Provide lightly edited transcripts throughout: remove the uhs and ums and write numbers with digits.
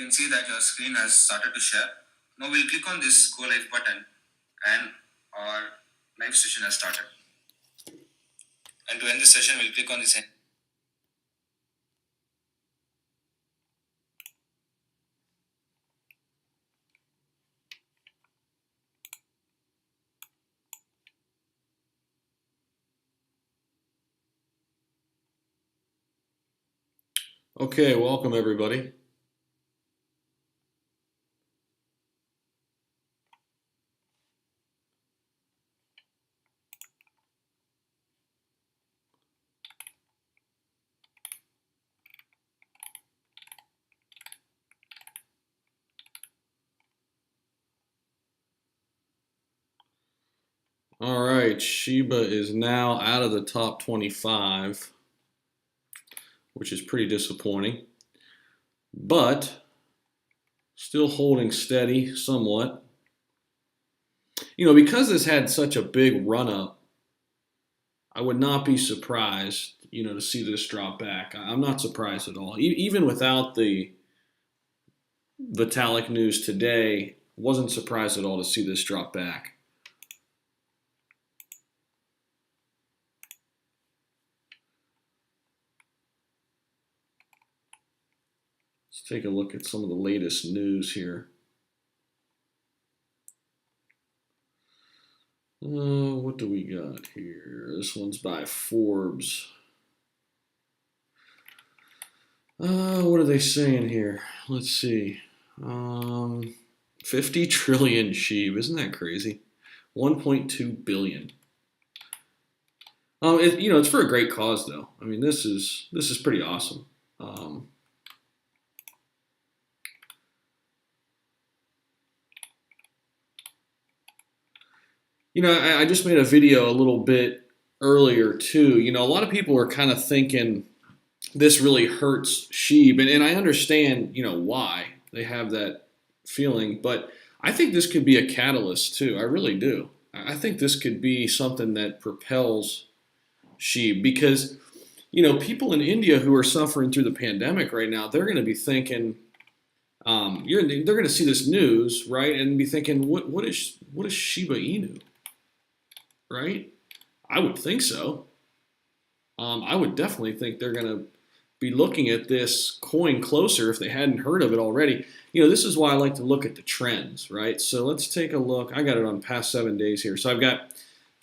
can see that your screen has started to share. Now we'll click on this Go Live button and our live session has started. And to end this session, we'll click on this end. Okay, welcome everybody. All right, Shiba is now out of the top 25, which is pretty disappointing, but still holding steady somewhat. You know, because this had such a big run up, I would not be surprised, you know, to see this drop back. I'm not surprised at all. Even without the Vitalik news today, wasn't surprised at all to see this drop back. Let's take a look at some of the latest news here. What do we got here? This one's by Forbes. What are they saying here? Let's see. 50 trillion SHIB. Isn't that crazy? 1.2 billion. You know, it's for a great cause, though. I mean, this is pretty awesome. You know, I just made a video a little bit earlier too. You know, a lot of people are kind of thinking this really hurts SHIB, and I understand, you know, why they have that feeling, but I think this could be a catalyst too. I really do. I think this could be something that propels SHIB because, you know, people in India who are suffering through the pandemic right now, they're going to be thinking, they're going to see this news, right, and be thinking, what is Shiba Inu, right? I would think so. I would definitely think they're going to be looking at this coin closer if they hadn't heard of it already. You know, this is why I like to look at the trends, right? So let's take a look. I got it on past 7 days here. So I've got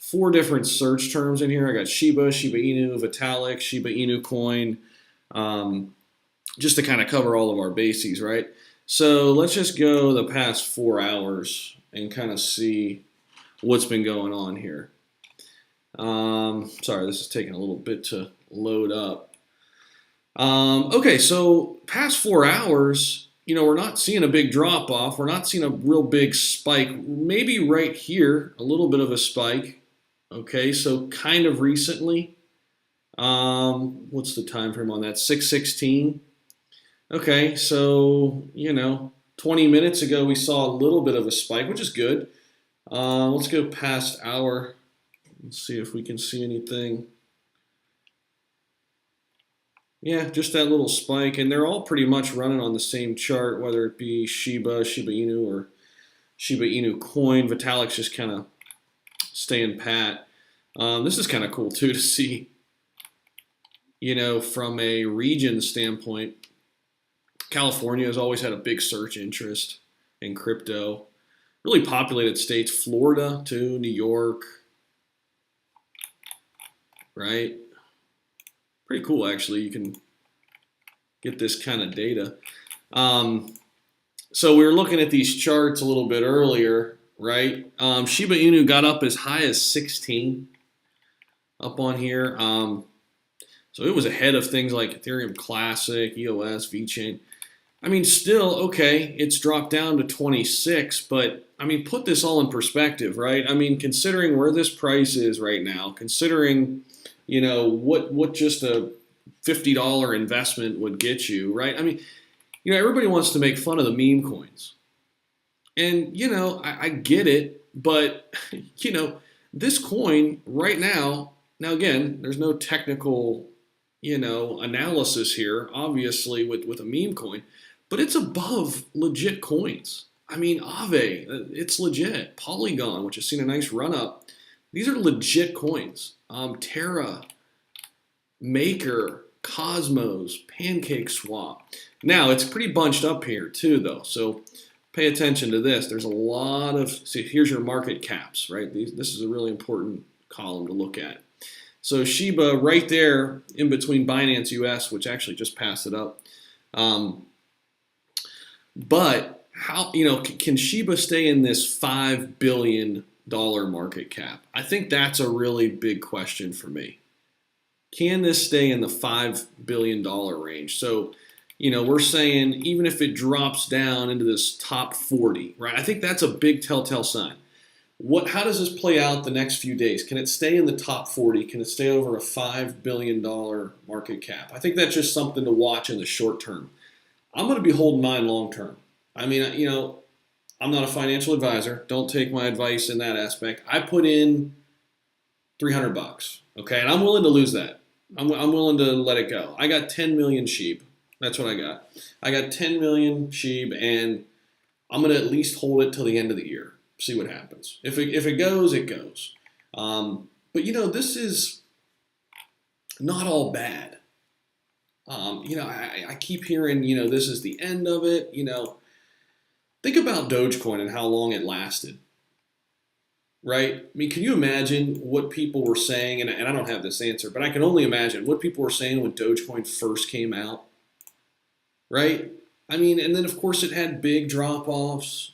4 different search terms in here. I got Shiba, Shiba Inu, Vitalik, Shiba Inu coin, just to kind of cover all of our bases, right? So let's just go the past 4 hours and kind of see what's been going on here. Sorry, this is taking a little bit to load up. Okay, so past 4 hours, you know, we're not seeing a big drop off. We're not seeing a real big spike. Maybe right here, a little bit of a spike. Okay, so kind of recently. What's the time frame on that? 6:16. Okay, so, you know, 20 minutes ago we saw a little bit of a spike, which is good. Let's go past hour. Let's see if we can see anything. Yeah, just that little spike, and they're all pretty much running on the same chart, whether it be Shiba, Shiba Inu, or Shiba Inu coin. Vitalik's just kind of staying pat. This is kind of cool too to see, you know, from a region standpoint. California has always had a big search interest in crypto. Really populated states, Florida too, New York, right? Pretty cool, actually. You can get this kind of data. So we were looking at these charts a little bit earlier, right? Shiba Inu got up as high as 16 up on here. So it was ahead of things like Ethereum Classic, EOS, VeChain. I mean, still, okay, it's dropped down to 26, but, I mean, put this all in perspective, right? I mean, considering where this price is right now, considering, you know, what just a $50 investment would get you, right? I mean, you know, everybody wants to make fun of the meme coins. And, you know, I get it, but, you know, this coin right now again, there's no technical, you know, analysis here, obviously, with a meme coin. but it's above legit coins. I mean, Aave, it's legit. Polygon, which has seen a nice run up. These are legit coins. Terra, Maker, Cosmos, Pancake Swap. Now, it's pretty bunched up here too, though. So pay attention to this. There's a lot of, see, here's your market caps, right? This is a really important column to look at. So Shiba right there in between Binance US, which actually just passed it up. But how, can Shiba stay in this $5 billion market cap? I think that's a really big question for me. Can this stay in the $5 billion range? So, we're saying even if it drops down into this top 40, right? I think that's a big telltale sign. How does this play out the next few days? Can it stay in the top 40? Can it stay over a $5 billion market cap? I think that's just something to watch in the short term. I'm going to be holding mine long term. I mean, I'm not a financial advisor. Don't take my advice in that aspect. I put in $300, okay, and I'm willing to lose that. I'm willing to let it go. I got 10 million SHIB. That's what I got. I got 10 million SHIB, and I'm going to at least hold it till the end of the year. See what happens. If it goes, it goes. But this is not all bad. I keep hearing, this is the end of it. Think about Dogecoin and how long it lasted. Right? I mean, can you imagine what people were saying? And I don't have this answer, but I can only imagine what people were saying when Dogecoin first came out. Right? I mean, and then of course it had big drop-offs,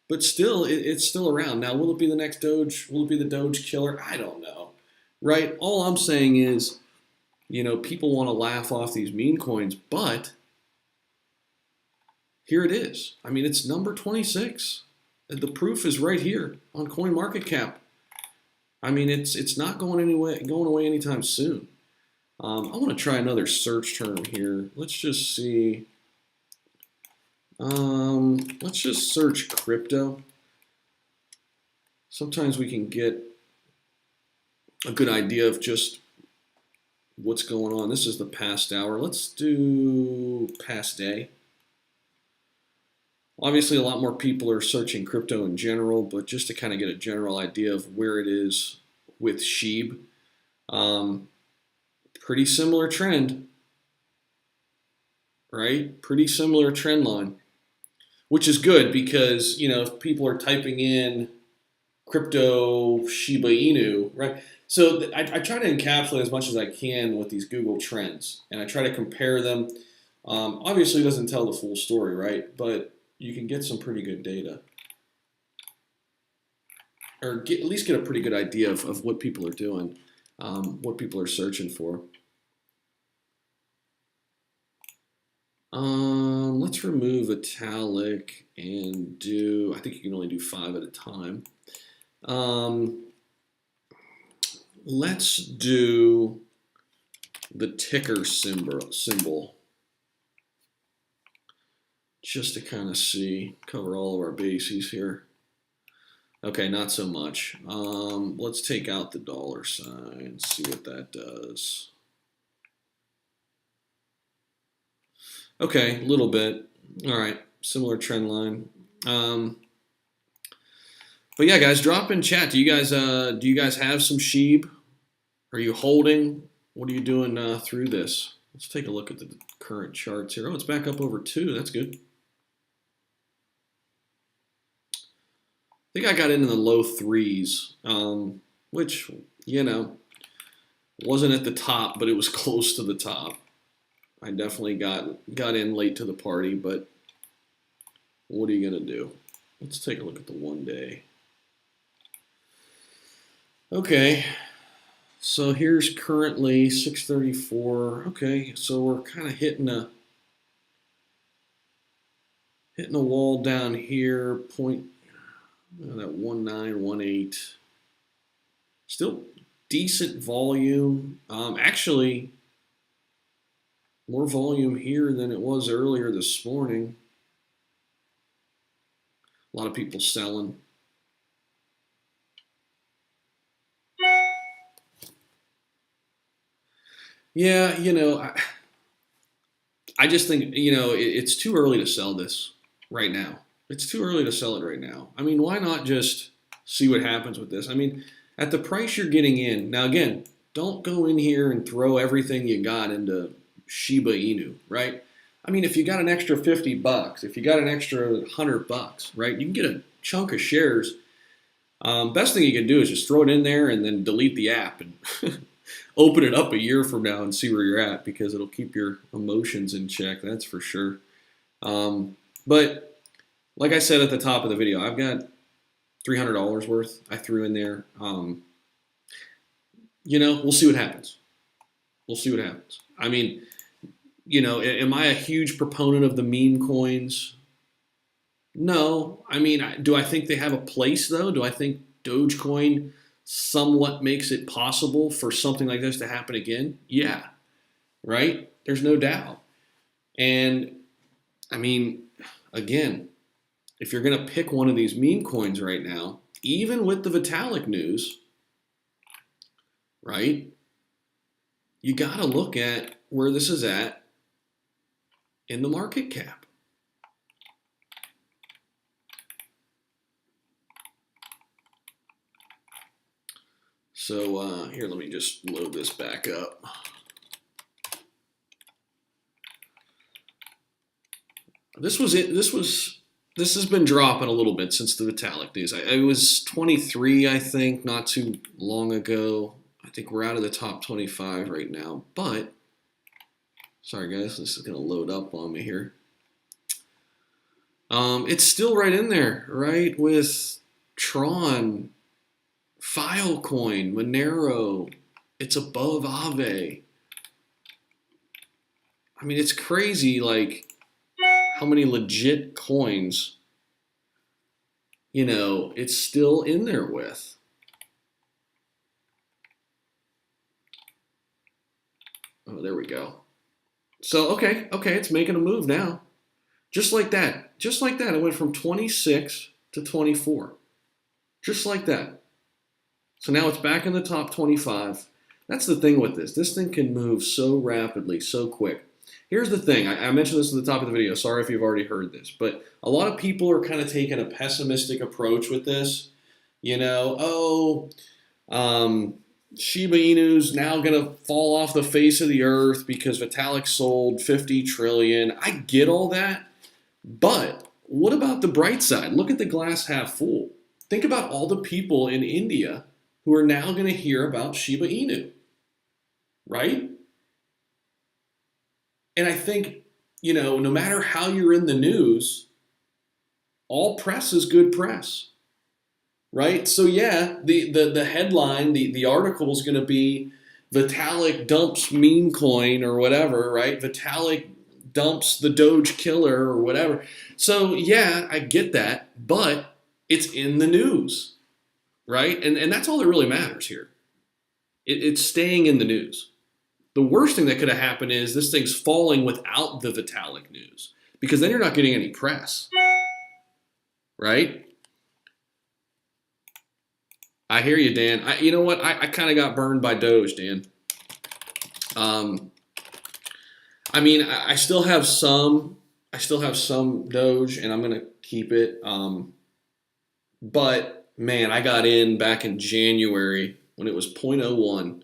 but still, it's still around. Now, will it be the next Doge? Will it be the Doge killer? I don't know. Right? All I'm saying is, people want to laugh off these meme coins, but here it is. I mean, it's number 26. The proof is right here on CoinMarketCap. I mean, it's not going away anytime soon. I want to try another search term here. Let's just see. Let's just search crypto. Sometimes we can get a good idea of just what's going on. This is the past hour. Let's do past day. Obviously, a lot more people are searching crypto in general, but just to kind of get a general idea of where it is with SHIB, pretty similar trend, right? Pretty similar trend line, which is good because, if people are typing in crypto Shiba Inu, right? So I try to encapsulate as much as I can with these Google trends, and I try to compare them. Obviously, it doesn't tell the full story, right? But you can get some pretty good data, or at least get a pretty good idea of what people are doing, what people are searching for. Let's remove Vitalik and I think you can only do 5 at a time. Let's do the ticker symbol. Just to kind of cover all of our bases here. Okay, not so much. Let's take out the $sign, see what that does. Okay, a little bit. All right, similar trend line. But yeah, guys, drop in chat. Do you guys have some SHIB? Are you holding? What are you doing through this? Let's take a look at the current charts here. Oh, it's back up over 2. That's good. I think I got into the low 3s, which, wasn't at the top, but it was close to the top. I definitely got in late to the party, but what are you going to do? Let's take a look at the 1 day. Okay, so here's currently 634. Okay, so we're kind of hitting a wall down here, that 1918. Still decent volume. Actually, more volume here than it was earlier this morning. A lot of people selling. Yeah, I just think, it's too early to sell this right now. It's too early to sell it right now. I mean, why not just see what happens with this? I mean, at the price you're getting in, now again, don't go in here and throw everything you got into Shiba Inu, right? I mean, if you got an extra $50, if you got an extra $100, right, you can get a chunk of shares. Best thing you can do is just throw it in there and then delete the app and open it up a year from now and see where you're at, because it'll keep your emotions in check, that's for sure. But like I said at the top of the video, I've got $300 worth I threw in there. We'll see what happens. We'll see what happens. I mean, am I a huge proponent of the meme coins? No. I mean, do I think they have a place, though? Do I think Dogecoin somewhat makes it possible for something like this to happen again? Yeah. Right? There's no doubt. And, I mean, again, if you're going to pick one of these meme coins right now, even with the Vitalik news, right, you got to look at where this is at in the market cap. So here, let me just load this back up. This was it. This has been dropping a little bit since the Vitalik news. It was 23, I think, not too long ago. I think we're out of the top 25 right now. But sorry, guys, this is going to load up on me here. It's still right in there, right, with Tron, Filecoin, Monero. It's above Aave. I mean, it's crazy, like, how many legit coins, it's still in there with. Oh, there we go. So, okay, it's making a move now. Just like that. It went from 26 to 24. Just like that. So now it's back in the top 25. That's the thing with this. This thing can move so rapidly, so quick. Here's the thing. I mentioned this at the top of the video. Sorry if you've already heard this. But a lot of people are kind of taking a pessimistic approach with this. Shiba Inu's now going to fall off the face of the earth because Vitalik sold 50 trillion. I get all that. But what about the bright side? Look at the glass half full. Think about all the people in India who are now going to hear about Shiba Inu. Right? And I think, no matter how you're in the news, all press is good press, right? So yeah, the headline, the article is going to be Vitalik dumps meme coin or whatever, right? Vitalik dumps the Doge killer or whatever. So yeah, I get that, but it's in the news, right? And that's all that really matters here. It's staying in the news. The worst thing that could have happened is this thing's falling without the Vitalik news, because then you're not getting any press, right? I hear you, Dan. You know what? I kind of got burned by Doge, Dan. I mean, I still have some. I still have some Doge, and I'm gonna keep it. But man, I got in back in January when it was 0.01.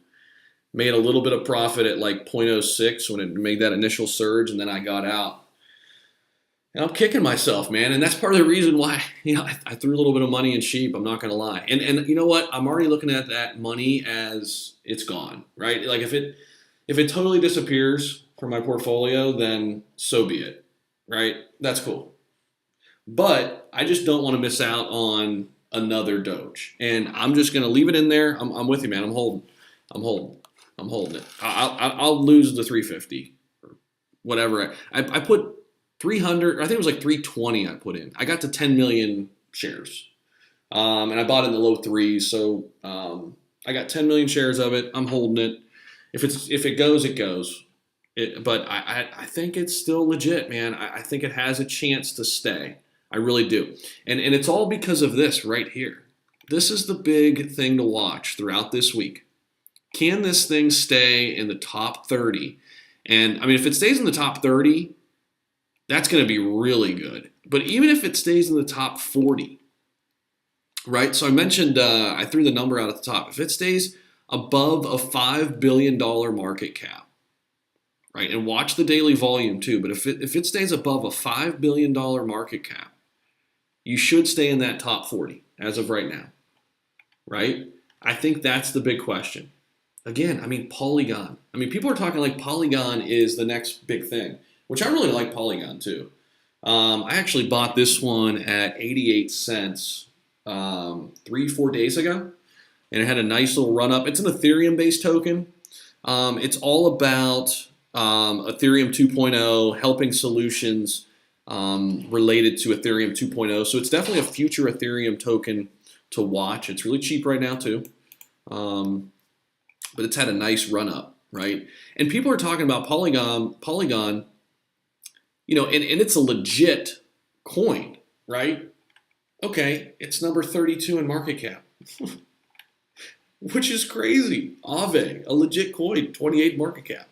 Made a little bit of profit at like 0.06 when it made that initial surge, and then I got out. And I'm kicking myself, man. And that's part of the reason why, I threw a little bit of money in SHIB, I'm not going to lie. And you know what? I'm already looking at that money as it's gone, right? Like if it totally disappears from my portfolio, then so be it, right? That's cool. But I just don't want to miss out on another Doge. And I'm just going to leave it in there. I'm with you, man. I'm holding it. I'll lose the 350 or whatever. I put 300, I think it was like 320 I put in. I got to 10 million shares. And I bought it in the low threes. So I got 10 million shares of it. I'm holding it. If it goes, it goes. But I think it's still legit, man. I think it has a chance to stay. I really do. And it's all because of this right here. This is the big thing to watch throughout this week. Can this thing stay in the top 30 And I mean, if it stays in the top 30, that's going to be really good. But even if it stays in the top 40, right? So I mentioned, I threw the number out at the top. If it stays above a $5 billion market cap, right? And watch the daily volume too. But if it stays above a $5 billion market cap, you should stay in that top 40 as of right now, right? I think that's the big question. Again, I mean, Polygon. I mean, people are talking like Polygon is the next big thing, which I really like Polygon too. I actually bought this one at 88 cents 3-4 days ago, and it had a nice little run up. It's an Ethereum-based token. It's all about Ethereum 2.0, helping solutions related to Ethereum 2.0. So it's definitely a future Ethereum token to watch. It's really cheap right now too. But it's had a nice run up, right? And people are talking about Polygon, you know, and it's a legit coin, right? Okay, it's number 32 in market cap, which is crazy. Aave, a legit coin, 28 market cap.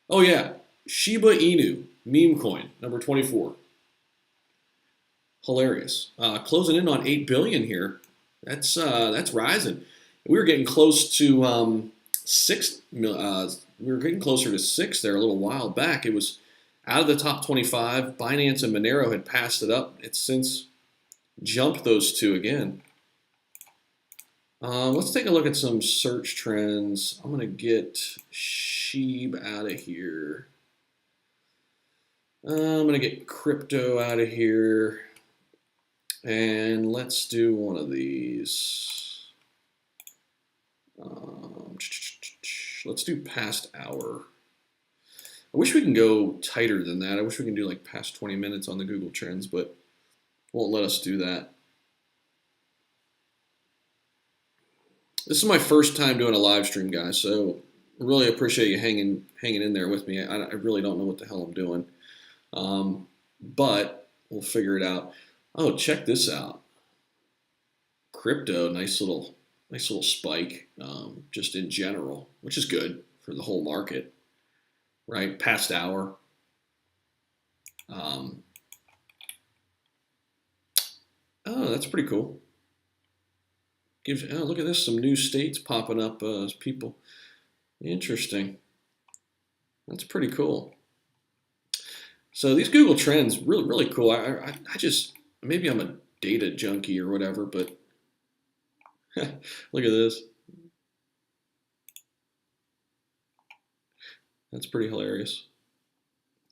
Oh yeah, Shiba Inu, meme coin, number 24. Hilarious. Closing in on 8 billion here. That's rising. We were getting close to 6. We were getting closer to 6 there a little while back. It was out of the top 25. Binance and Monero had passed it up. It's since jumped those two again. Let's take a look at some search trends. I'm going to get SHIB out of here. I'm going to get crypto out of here. And let's do one of these. Let's do past hour. I wish we can go tighter than that. I wish we can do like past 20 minutes on the Google Trends, but won't let us do that. This is my first time doing a live stream, guys, so I really appreciate you hanging in there with me. I really don't know what the hell I'm doing, but we'll figure it out. Oh, check this out. Crypto, nice little spike, just in general, which is good for the whole market, right? Past hour. Oh, that's pretty cool. Oh, look at this, some new states popping up as people. Interesting. That's pretty cool. So these Google Trends, really cool. I just, maybe I'm a data junkie or whatever, but look at this. That's pretty hilarious.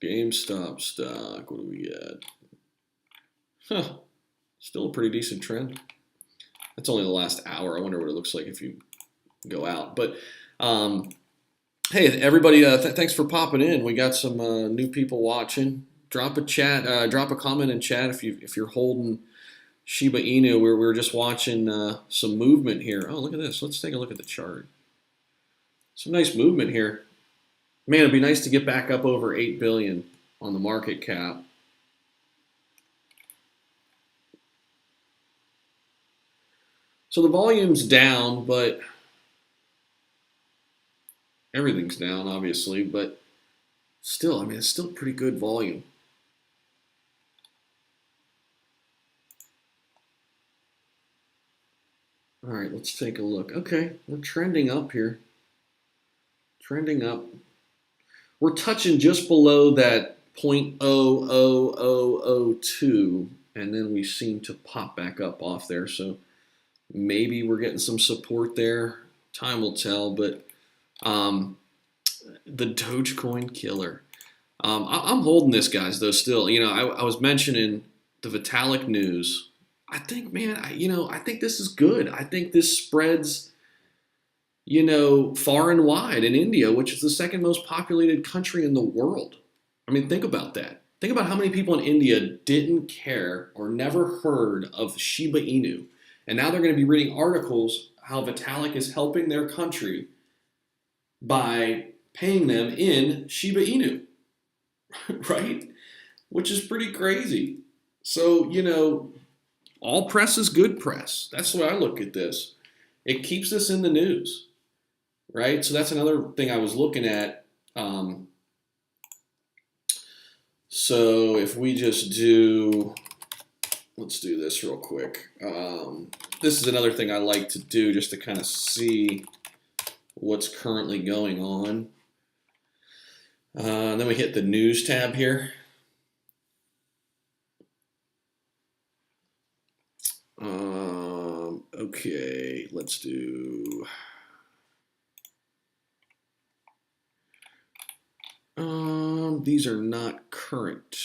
GameStop stock, what do we get? Huh, still a pretty decent trend. That's only the last hour. I wonder what it looks like if you go out. But hey, everybody, thanks for popping in. We got some new people watching. Drop a chat, drop a comment in chat if you're holding Shiba Inu. We're just watching some movement here. Oh, look at this. Let's take a look at the chart. Some nice movement here. Man, it'd be nice to get back up over 8 billion on the market cap. So the volume's down, but everything's down, obviously, but still, I mean, it's still pretty good volume. All right, let's take a look. Okay, we're trending up here. Trending up. We're touching just below that 0.00002, and then we seem to pop back up off there. So maybe we're getting some support there. Time will tell, but the Dogecoin killer. I'm holding this, guys, though, still. You know, I was mentioning the Vitalik news. I think, man, I think this is good. I think this spreads, you know, far and wide in India, which is the second most populated country in the world. I mean, think about that. Think about how many people in India didn't care or never heard of Shiba Inu. And now they're going to be reading articles how Vitalik is helping their country by paying them in Shiba Inu, right? Which is pretty crazy. So, you know, all press is good press. That's the way I look at this. It keeps us in the news, right? So that's another thing I was looking at. So if we just do, let's do this real quick. This is another thing I like to do just to kind of see what's currently going on. Then we hit the news tab here. Okay, let's do. These are not current.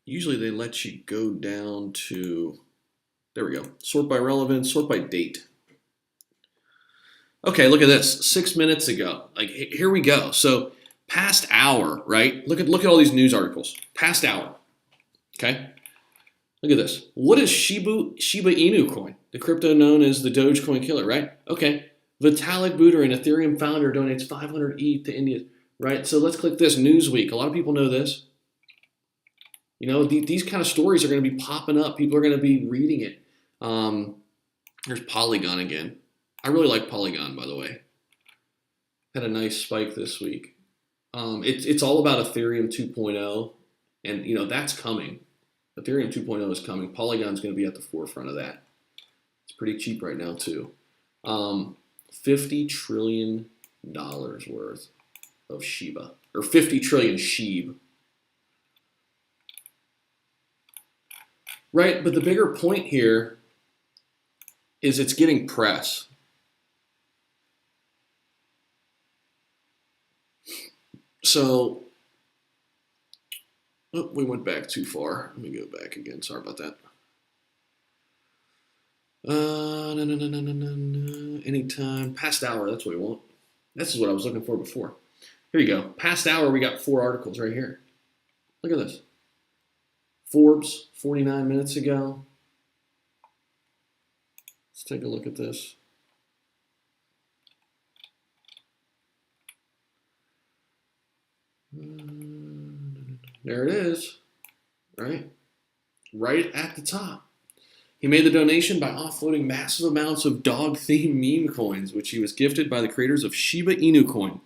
Usually they let you go down to, there we go, sort by relevance, sort by date. Okay, look at this, 6 minutes ago. Like, here we go. So past hour, right? Look at all these news articles. Past hour, okay? Look at this. What is Shiba Inu coin? The crypto known as the Dogecoin killer, right? Okay. Vitalik Buterin, an Ethereum founder, donates 500 ETH to India, right? So let's click this, Newsweek. A lot of people know this. You know, these kind of stories are going to be popping up. People are going to be reading it. There's Polygon again. I really like Polygon, by the way. Had a nice spike this week. It's all about Ethereum 2.0, and you know that's coming. Ethereum 2.0 is coming. Polygon's going to be at the forefront of that. It's pretty cheap right now too. $50 trillion worth of Shiba, or 50 trillion SHIB. Right, but the bigger point here is it's getting press. So, oh, we went back too far. Let me go back again. Sorry about that. No. Anytime. Past hour, that's what we want. This is what I was looking for before. Here you go. Past hour, we got 4 articles right here. Look at this. Forbes, 49 minutes ago. Let's take a look at this. There it is, right? Right at the top. He made the donation by offloading massive amounts of dog-themed meme coins, which he was gifted by the creators of Shiba Inu coin.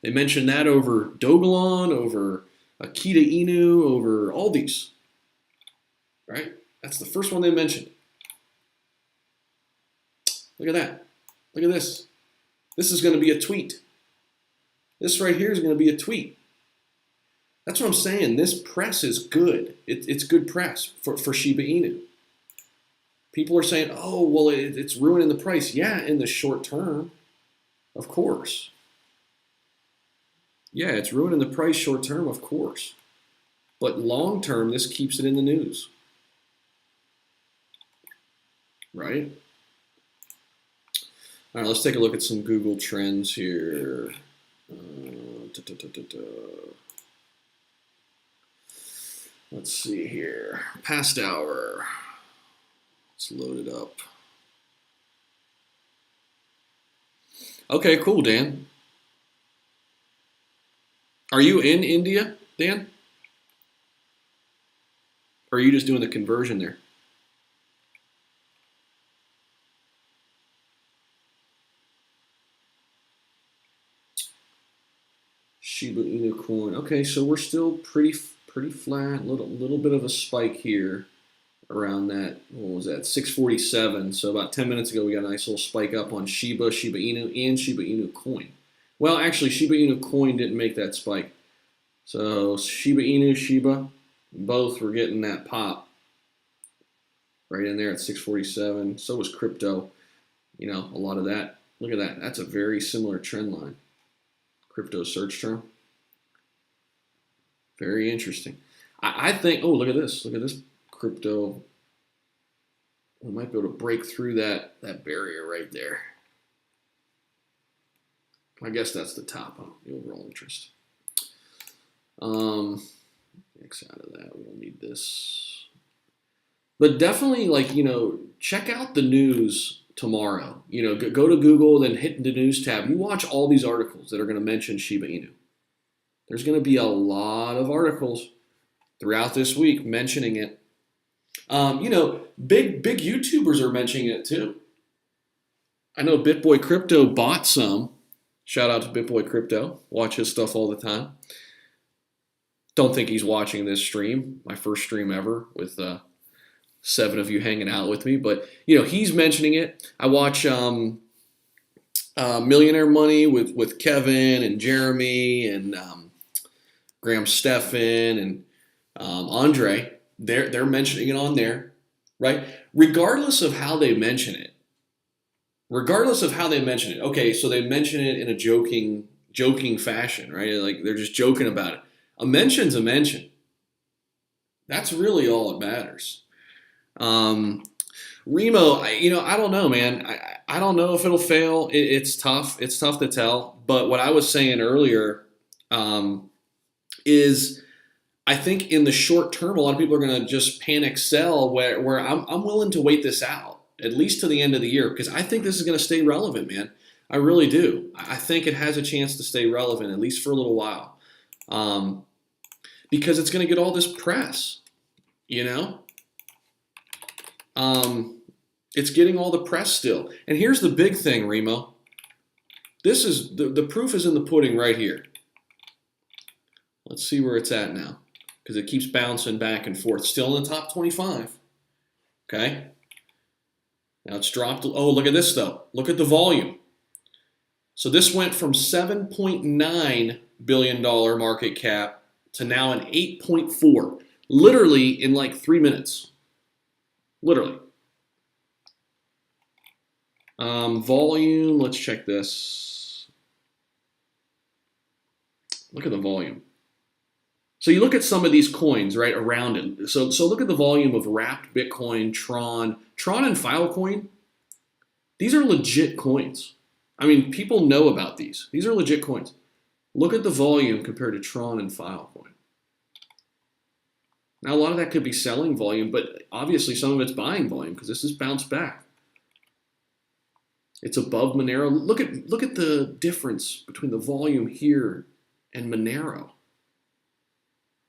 They mentioned that over Dogelon, over Akita Inu, over all these. Right? That's the first one they mentioned. Look at that. Look at this. This is going to be a tweet. This right here is going to be a tweet. That's what I'm saying. This press is good. It's good press for Shiba Inu. People are saying, oh, well, it's ruining the price. Yeah, in the short term, of course. Yeah, it's ruining the price short term, of course. But long term, this keeps it in the news. Right? All right, let's take a look at some Google Trends here. Let's see here. Past hour. Let's load it up. Okay, cool, Dan. Are you in India, Dan? Or are you just doing the conversion there? Shiba Inu coin. Okay, so we're still pretty flat. Little bit of a spike here around that. What was that? 647. So about 10 minutes ago, we got a nice little spike up on Shiba Inu, and Shiba Inu coin. Well, actually, Shiba Inu coin didn't make that spike. So Shiba Inu, Shiba, both were getting that pop right in there at 647. So was crypto. You know, a lot of that. Look at that. That's a very similar trend line. Crypto search term. Very interesting. I think, oh, look at this. Look at this crypto. We might be able to break through that barrier right there. I guess that's the top of the overall interest. X out of that. We don't need this. But definitely, like, you know, check out the news tomorrow. You know, go to Google, then hit the news tab. You watch all these articles that are going to mention Shiba Inu. There's going to be a lot of articles throughout this week mentioning it. You know, big YouTubers are mentioning it too. I know BitBoy Crypto bought some. Shout out to BitBoy Crypto. Watch his stuff all the time. Don't think he's watching this stream, my first stream ever with 7 of you hanging out with me. But, he's mentioning it. I watch Millionaire Money with Kevin and Jeremy and Graham Stephan and Andre. They're mentioning it on there, right? Regardless of how they mention it. Okay, so they mention it in a joking fashion, right? Like they're just joking about it. A mention's a mention. That's really all that matters. Remo, I don't know, man. I don't know if it'll fail. It's tough. It's tough to tell. But what I was saying earlier is I think in the short term, a lot of people are going to just panic sell where I'm willing to wait this out, at least to the end of the year, because I think this is going to stay relevant, man. I really do. I think it has a chance to stay relevant, at least for a little while, because it's going to get all this press, It's getting all the press still. And here's the big thing, Remo. This is the proof is in the pudding right here. Let's see where it's at now, because it keeps bouncing back and forth. Still in the top 25. Okay. Now it's dropped. Oh, look at this, though. Look at the volume. So this went from $7.9 billion market cap to now an 8.4. Literally in like 3 minutes. Literally. Volume, let's check this. Look at the volume. So you look at some of these coins, right, around it. So look at the volume of Wrapped Bitcoin, Tron and Filecoin. These are legit coins. I mean, people know about these. These are legit coins. Look at the volume compared to Tron and Filecoin. Now, a lot of that could be selling volume, but obviously some of it's buying volume because this has bounced back. It's above Monero. Look at the difference between the volume here and Monero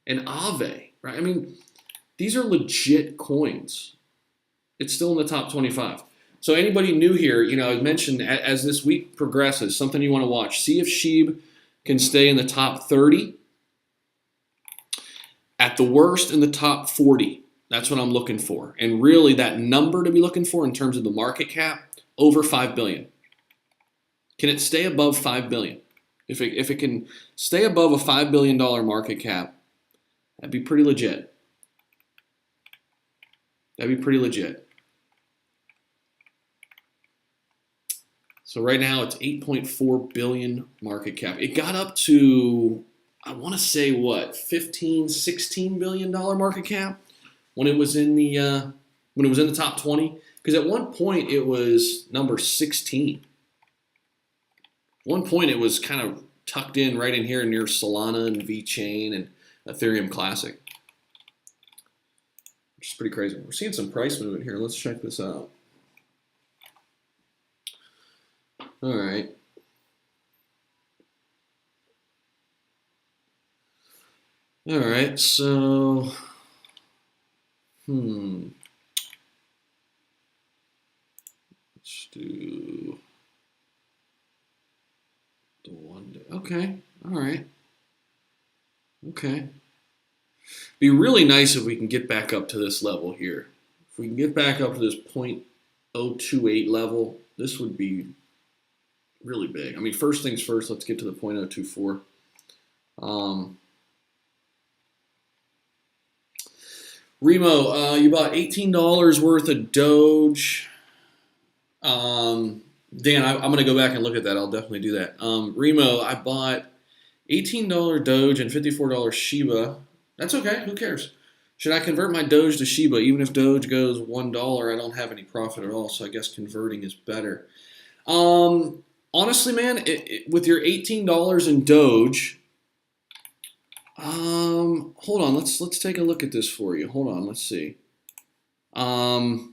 and Aave, right? I mean, these are legit coins. It's still in the top 25. So anybody new here, I mentioned as this week progresses, something you want to watch. See if SHIB can stay in the top 30. At the worst, in the top 40. That's what I'm looking for. And really, that number to be looking for in terms of the market cap, over $5 billion. Can it stay above $5 billion? If it can stay above a $5 billion market cap, that'd be pretty legit. That'd be pretty legit. So right now it's 8.4 billion market cap. It got up to, I want to say what, 15, 16 billion dollar market cap when it was in the top 20. Because at one point it was number 16. One point it was kind of tucked in right in here near Solana and VeChain and Ethereum Classic. Which is pretty crazy. We're seeing some price movement here. Let's check this out. All right. All right, so let's do the 1 day. Okay, all right. Okay. Be really nice if we can get back up to this level here. If we can get back up to this 0.028 level, this would be really big. I mean, first things first, let's get to the 0.024. Remo, you bought $18 worth of Doge. Dan, I'm going to go back and look at that. I'll definitely do that. Remo, I bought $18 Doge and $54 Shiba. That's okay. Who cares? Should I convert my Doge to Shiba? Even if Doge goes $1, I don't have any profit at all, so I guess converting is better. Honestly, man, with your $18 in Doge, hold on, let's take a look at this for you. Hold on, let's see. I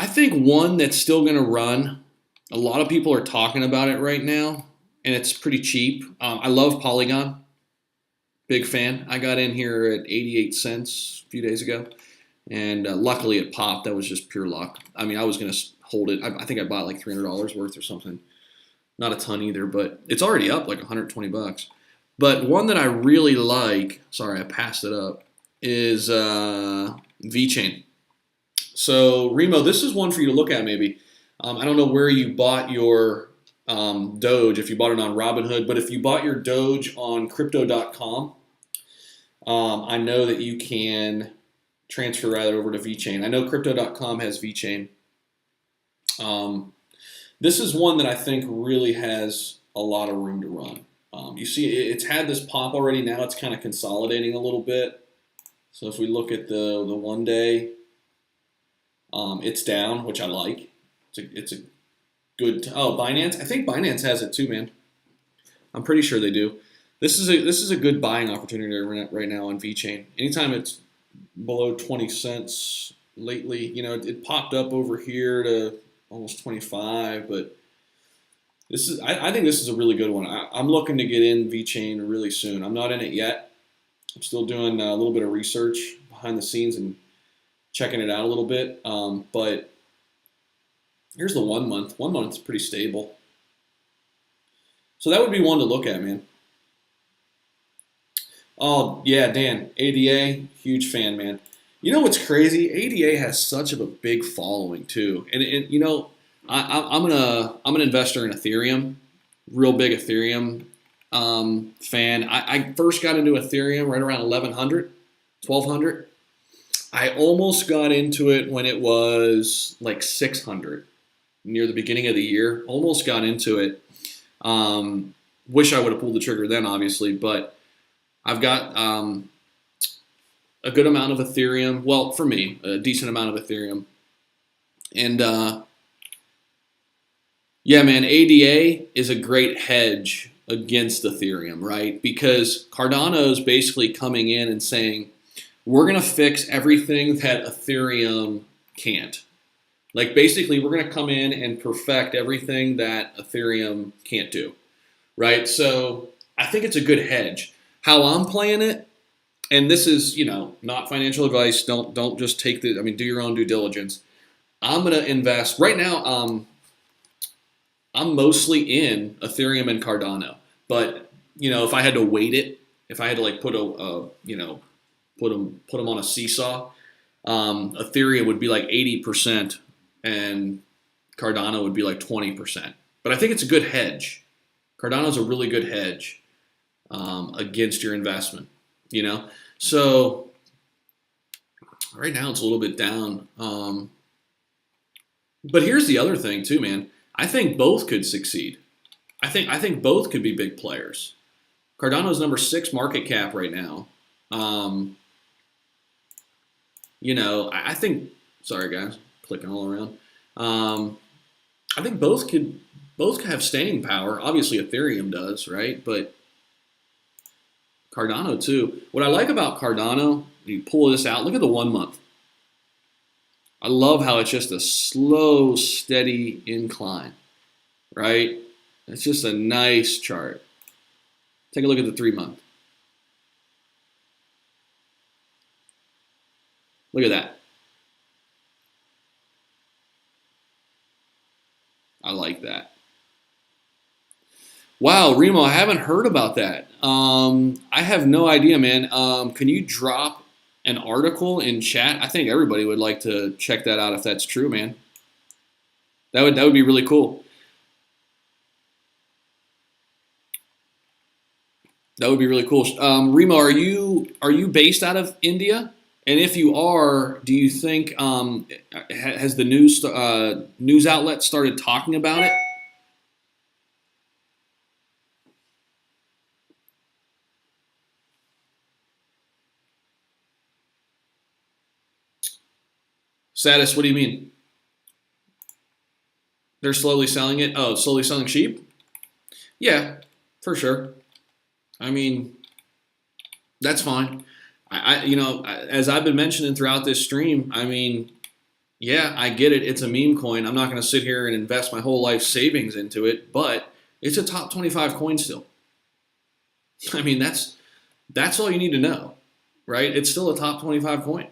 think one that's still going to run, a lot of people are talking about it right now, and it's pretty cheap. I love Polygon. Big fan. I got in here at 88 cents a few days ago, and luckily it popped. That was just pure luck. I mean, I was going to hold it. I think I bought like $300 worth or something. Not a ton either, but it's already up like 120 bucks. But one that I really like, sorry, I passed it up, is VeChain. So Remo, this is one for you to look at maybe. I don't know where you bought your Doge, if you bought it on Robinhood, but if you bought your Doge on crypto.com, I know that you can transfer that over to VeChain. I know crypto.com has VeChain. This is one that I think really has a lot of room to run. You see, it's had this pop already. Now it's kind of consolidating a little bit. So if we look at the 1 day, it's down, which I like. It's a good. Oh, Binance. I think Binance has it too, man. I'm pretty sure they do. This is a good buying opportunity right now on VeChain. Anytime it's below 20 cents lately, it popped up over here to almost 25, but I think this is a really good one. I'm looking to get in VeChain really soon. I'm not in it yet. I'm still doing a little bit of research behind the scenes and checking it out a little bit. But here's the 1 month. 1 month's pretty stable. So that would be one to look at, man. Oh, yeah, Dan. ADA, huge fan, man. You know what's crazy? ADA has such of a big following, too. And I'm an investor in Ethereum, real big Ethereum fan. I first got into Ethereum right around 1100, 1200. I almost got into it when it was like 600, near the beginning of the year. Almost got into it. Wish I would have pulled the trigger then, obviously, but I've got a good amount of Ethereum. Well, for me, a decent amount of Ethereum. And yeah, man, ADA is a great hedge against Ethereum, right? Because Cardano's basically coming in and saying, we're going to fix everything that Ethereum can't. Like, basically, we're going to come in and perfect everything that Ethereum can't do, right? So I think it's a good hedge. How I'm playing it, and this is, not financial advice. Don't just take the, do your own due diligence. I'm going to invest right now. I'm mostly in Ethereum and Cardano, but if I had to weight it, if I had to like put put them on a seesaw, Ethereum would be like 80% and Cardano would be like 20%. But I think it's a good hedge. Cardano's a really good hedge against your investment, So right now it's a little bit down. But here's the other thing too, man. I think both could succeed. I think both could be big players. Cardano's number 6 market cap right now. I think. Sorry, guys, clicking all around. I think both could have staying power. Obviously, Ethereum does, right? But Cardano too. What I like about Cardano, you pull this out. Look at the 1 month. I love how it's just a slow, steady incline, right? It's just a nice chart. Take a look at the 3 month. Look at that. I like that. Wow, Remo, I haven't heard about that. I have no idea, man. Can you drop an article in chat? I think everybody would like to check that out if that's true, man. That would be really cool. That would be really cool. Remo, are you based out of India? And if you are, do you think has the news outlet started talking about it? Status, what do you mean? They're slowly selling it? Oh, slowly selling SHIB? Yeah, for sure. That's fine. As I've been mentioning throughout this stream, yeah, I get it. It's a meme coin. I'm not going to sit here and invest my whole life savings into it, but it's a top 25 coin still. That's all you need to know, right? It's still a top 25 coin.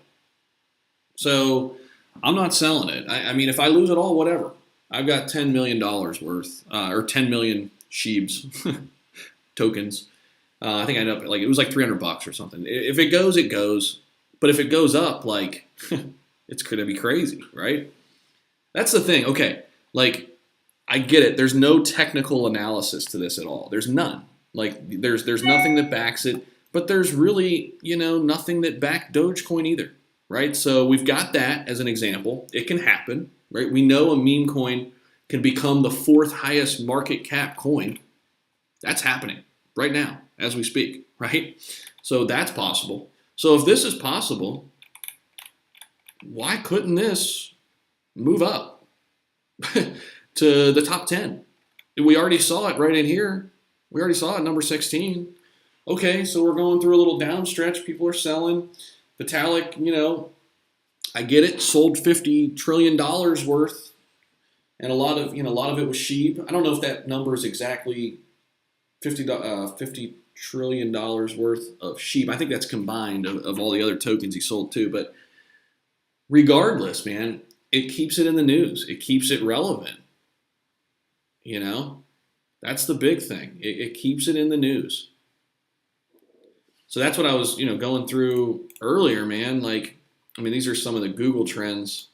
So I'm not selling it. If I lose it all, whatever. I've got $10 million worth, or 10 million SHIBs tokens. I think I ended up like it was like $300 or something. If it goes, it goes. But if it goes up, like it's gonna be crazy, right? That's the thing. Okay, like I get it. There's no technical analysis to this at all. There's none. Like there's nothing that backs it. But there's really nothing that backed Dogecoin either, right? So we've got that as an example. It can happen, right? We know a meme coin can become the 4th highest market cap coin. That's happening right now as we speak, right? So that's possible. So if this is possible, why couldn't this move up to the top 10? We already saw it right in here. We already saw it number 16. Okay, so we're going through a little down stretch. People are selling. Vitalik, I get it, sold $50 trillion worth, and a lot of it was SHIB. I don't know if that number is exactly $50 trillion worth of SHIB. I think that's combined of all the other tokens he sold too. But regardless, man, it keeps it in the news. It keeps it relevant. That's the big thing. It keeps it in the news. So that's what I was, going through earlier, man. Like, I mean, these are some of the Google trends.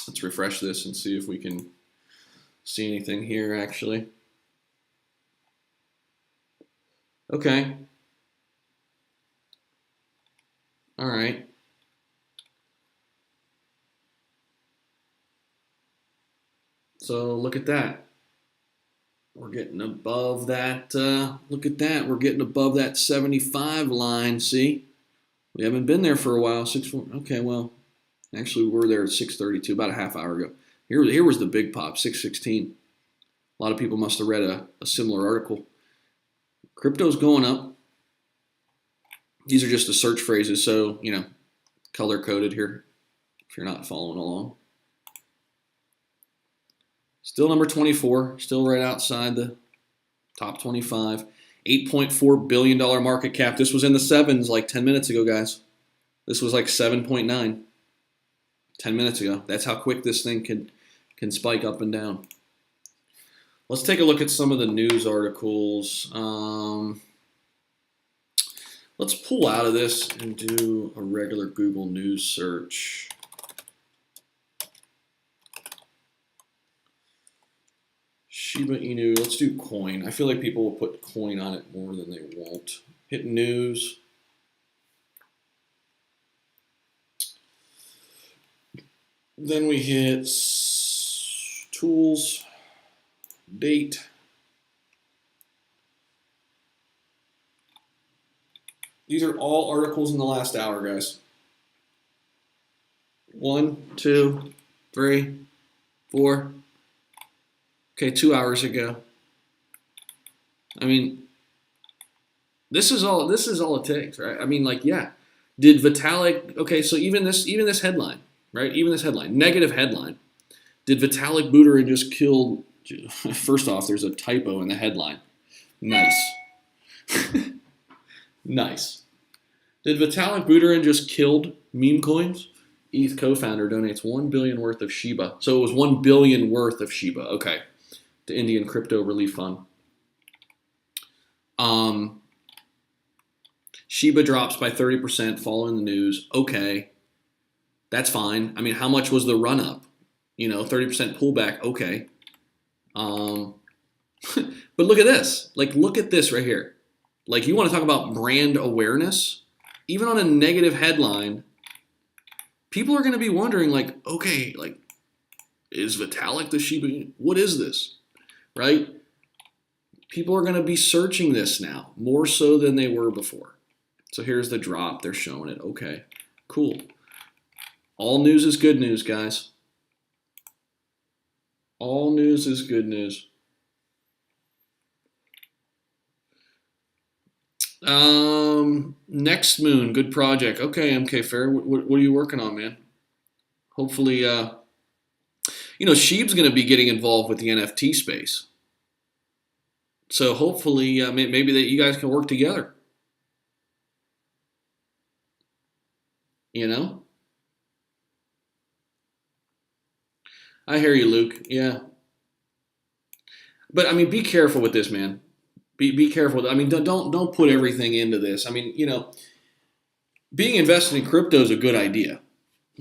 Let's refresh this and see if we can see anything here, actually. Okay. All right. So look at that. We're getting above that. Look at that. We're getting above that 75 line. See? We haven't been there for a while. Okay, well, actually, we were there at 6:32, about a half hour ago. Here was the big pop, 6:16. A lot of people must have read a similar article. Crypto's going up. These are just the search phrases, so, color-coded here if you're not following along. Still number 24, still right outside the top 25. $8.4 billion market cap. This was in the 7s like 10 minutes ago, guys. This was like 7.9 10 minutes ago. That's how quick this thing can spike up and down. Let's take a look at some of the news articles. Let's pull out of this and do a regular Google News search. Shiba Inu, let's do coin. I feel like people will put coin on it more than they won't. Hit news. Then we hit tools, date. These are all articles in the last hour, guys. 1, 2, 3, 4. Okay, 2 hours ago. I mean, this is all it takes, right? I mean, like, yeah. Did Vitalik? Okay, so even this headline, right? Even this headline, negative headline. Did Vitalik Buterin just kill? First off, there's a typo in the headline. Nice. Nice. Did Vitalik Buterin just killed meme coins? ETH co-founder donates $1 billion worth of Shiba. So it was $1 billion worth of Shiba. Okay. The Indian Crypto Relief Fund. Shiba drops by 30% following the news. Okay. That's fine. I mean, how much was the run up? 30% pullback. Okay. But look at this. Like, look at this right here. Like, you want to talk about brand awareness? Even on a negative headline, people are going to be wondering, like, okay, like, is Vitalik the Shiba? What is this? Right? People are going to be searching this now, more so than they were before. So here's the drop. They're showing it. Okay, cool. All news is good news, guys. All news is good news. Next Moon, good project. Okay, MK Fair, what are you working on, man? Hopefully, SHIB's going to be getting involved with the NFT space. So hopefully, maybe that you guys can work together. I hear you, Luke. Yeah, but I mean, be careful with this, man. Be careful. I mean, don't put everything into this. I mean, being invested in crypto is a good idea.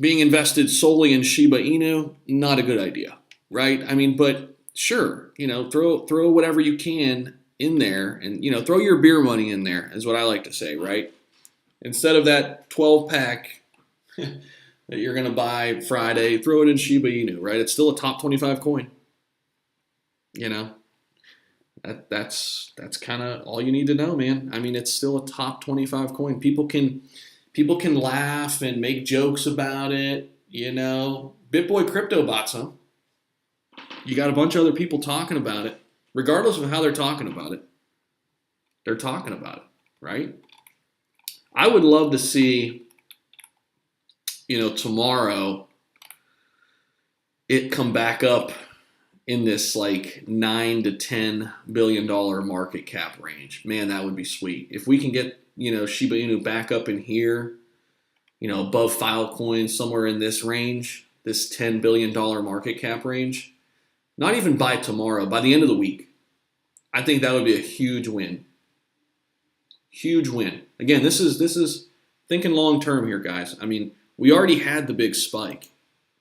Being invested solely in Shiba Inu, not a good idea, right? I mean, but sure, throw whatever you can in there, and throw your beer money in there is what I like to say, right? Instead of that 12 pack that you're gonna buy Friday, throw it in Shiba Inu, right? It's still a top 25 coin. You know, that's kind of all you need to know, man. I mean, it's still a top 25 coin. People can laugh and make jokes about it. BitBoy Crypto bought some. You got a bunch of other people talking about it, regardless of how they're talking about it. They're talking about it, right? I would love to see, tomorrow it come back up in this like $9 to $10 billion market cap range. Man, that would be sweet. If we can get, Shiba Inu back up in here, above Filecoin, somewhere in this range, this $10 billion market cap range, not even by tomorrow, by the end of the week, I think that would be a huge win. Huge win. Again, this is thinking long term here, guys. I mean, we already had the big spike.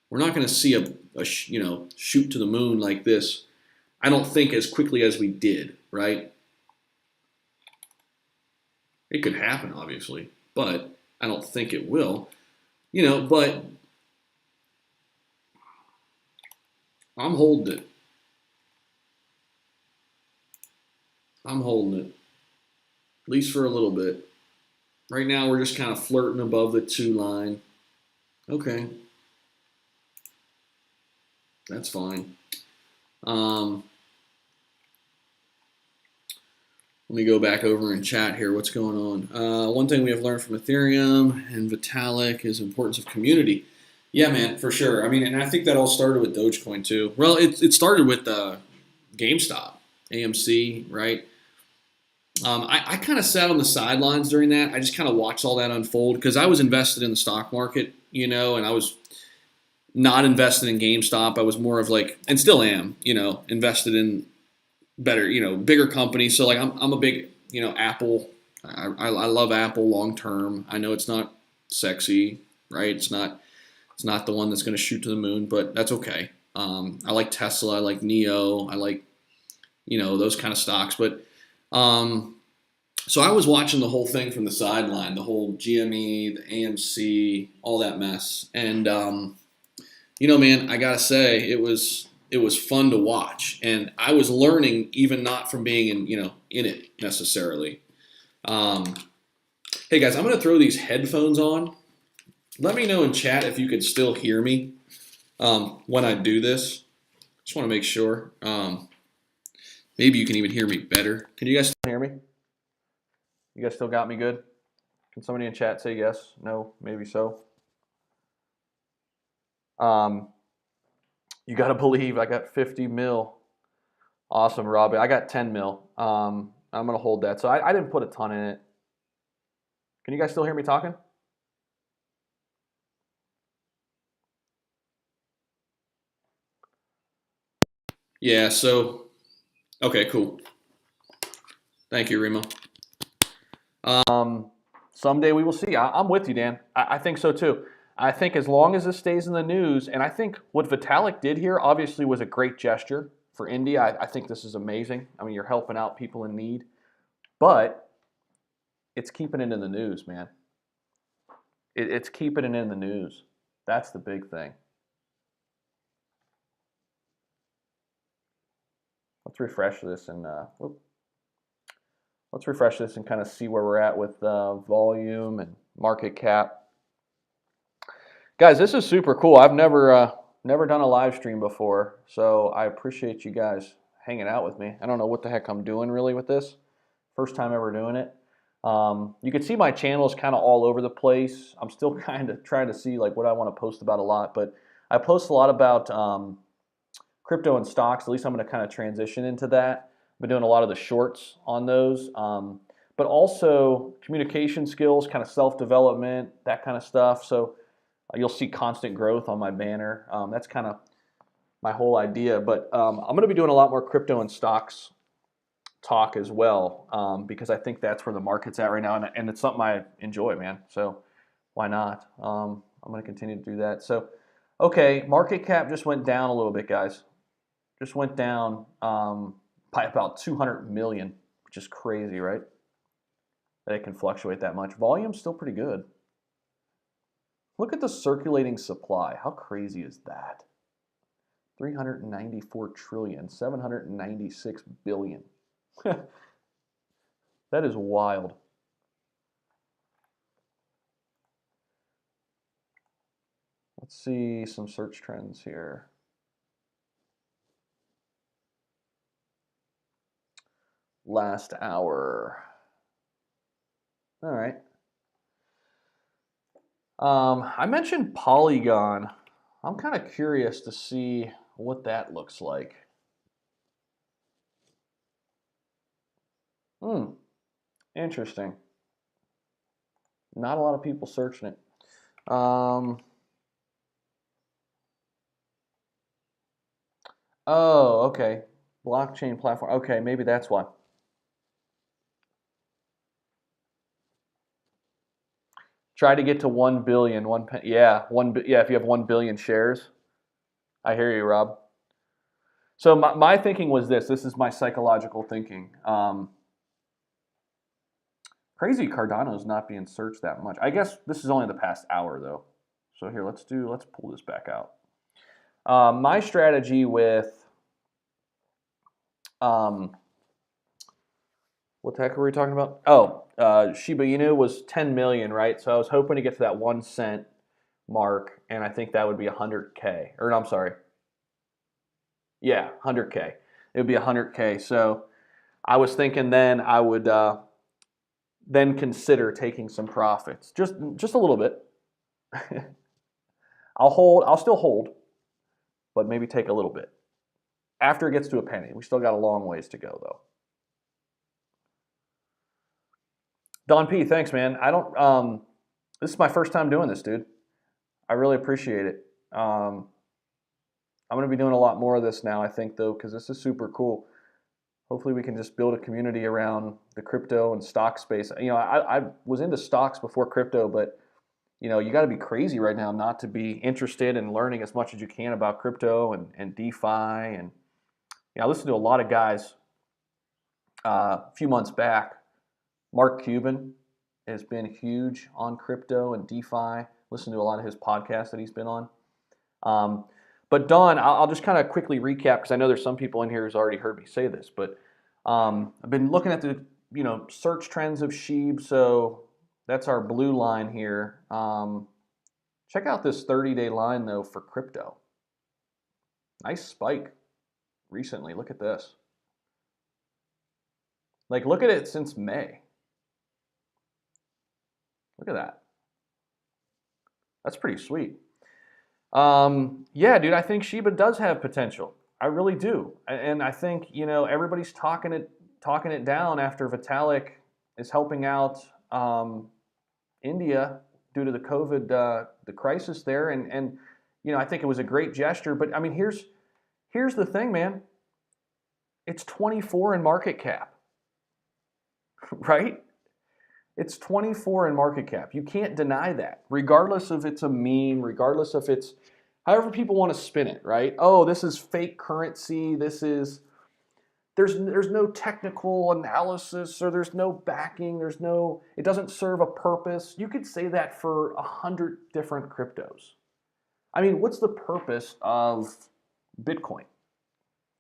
We're not going to see a shoot to the moon like this, I don't think, as quickly as we did, right? It could happen, obviously, but I don't think it will. But I'm holding it. I'm holding it, at least for a little bit. Right now, we're just kind of flirting above the 2 line. Okay. That's fine. Let me go back over and chat here. What's going on? One thing we have learned from Ethereum and Vitalik is importance of community. Yeah, man, for sure. I mean, and I think that all started with Dogecoin too. Well, it started with GameStop, AMC, right? I kind of sat on the sidelines during that. I just kind of watched all that unfold because I was invested in the stock market, and I was not invested in GameStop. I was more of like, and still am, invested in better, bigger companies. So like, I'm a big, Apple. I love Apple long term. I know it's not sexy, right? It's not the one that's going to shoot to the moon, but that's okay. I like Tesla. I like Neo. I like, those kind of stocks. But so I was watching the whole thing from the sideline, the whole GME, the AMC, all that mess, and man, I gotta say it was fun to watch, and I was learning even not from being in it necessarily. Hey guys, I'm gonna throw these headphones on. Let me know in chat if you can still hear me when I do this. Just want to make sure. Maybe you can even hear me better. Can you guys still hear me? You guys still got me good? Can somebody in chat say yes, no, maybe so? You got to believe I got 50 mil. Awesome, Robbie. I got 10 mil. I'm going to hold that. So I didn't put a ton in it. Can you guys still hear me talking? Yeah, so, okay, cool. Thank you, Remo. Someday we will see. I'm with you, Dan. I think so too. I think as long as this stays in the news, and I think what Vitalik did here obviously was a great gesture for India. I think this is amazing. I mean, you're helping out people in need, but it's keeping it in the news, man. It's keeping it in the news. That's the big thing. Let's refresh this and let's refresh this and kind of see where we're at with volume and market cap. Guys, this is super cool. I've never done a live stream before, so I appreciate you guys hanging out with me. I don't know what the heck I'm doing really with this. First time ever doing it. You can see my channel is kind of all over the place. I'm still kind of trying to see like what I want to post about a lot, but I post a lot about crypto and stocks. At least I'm going to kind of transition into that. I've been doing a lot of the shorts on those, but also communication skills, kind of self-development, that kind of stuff. So you'll see constant growth on my banner. That's kind of my whole idea. But I'm going to be doing a lot more crypto and stocks talk as well, because I think that's where the market's at right now, and it's something I enjoy, man. So why not? I'm going to continue to do that. So, okay, market cap just went down a little bit, guys. Just went down by about 200 million, which is crazy, right? That it can fluctuate that much. Volume's still pretty good. Look at the circulating supply. How crazy is that? 394 trillion, 796 billion. That is wild. Let's see some search trends here. Last hour. All right. I mentioned Polygon. I'm kind of curious to see what that looks like. Interesting. Not a lot of people searching it. Oh, okay. Blockchain platform. Okay, maybe that's why. Try to get to 1 billion. Yeah, yeah. If you have 1 billion shares, I hear you, Rob. So my thinking was this. This is my psychological thinking. Crazy Cardano's not being searched that much. I guess this is only the past hour though. So here, let's pull this back out. My strategy with what the heck were we talking about? Oh, Shiba Inu was 10 million, right? So I was hoping to get to that 1 cent mark, and I think that would be 100K. Or no, I'm sorry. Yeah, 100K. It would be 100K. So I was thinking then I would then consider taking some profits, just a little bit. I'll still hold, but maybe take a little bit after it gets to a penny. We still got a long ways to go though. Don P, thanks, man. I don't. This is my first time doing this, dude. I really appreciate it. I'm going to be doing a lot more of this now, I think, though, because this is super cool. Hopefully, we can just build a community around the crypto and stock space. You know, I was into stocks before crypto, but you know, you got to be crazy right now not to be interested in learning as much as you can about crypto and DeFi. And you know, I listened to a lot of guys a few months back. Mark Cuban has been huge on crypto and DeFi. Listen to a lot of his podcasts that he's been on. But Don, I'll just kind of quickly recap because I know there's some people in here who's already heard me say this. But I've been looking at the search trends of SHIB. So that's our blue line here. Check out this 30-day line though for crypto. Nice spike recently. Look at this. Like, look at it since May. Look at that. That's pretty sweet. Yeah, dude, I think Shiba does have potential. I really do. And I think, everybody's talking it down after Vitalik is helping out India due to the COVID, the crisis there. And I think it was a great gesture. But I mean, here's the thing, man. It's 24 in market cap, right? It's 24 in market cap. You can't deny that, regardless if it's a meme, regardless if it's however people want to spin it, right? Oh, this is fake currency. There's no technical analysis, or there's no backing. It doesn't serve a purpose. You could say that for 100 different cryptos. I mean, what's the purpose of Bitcoin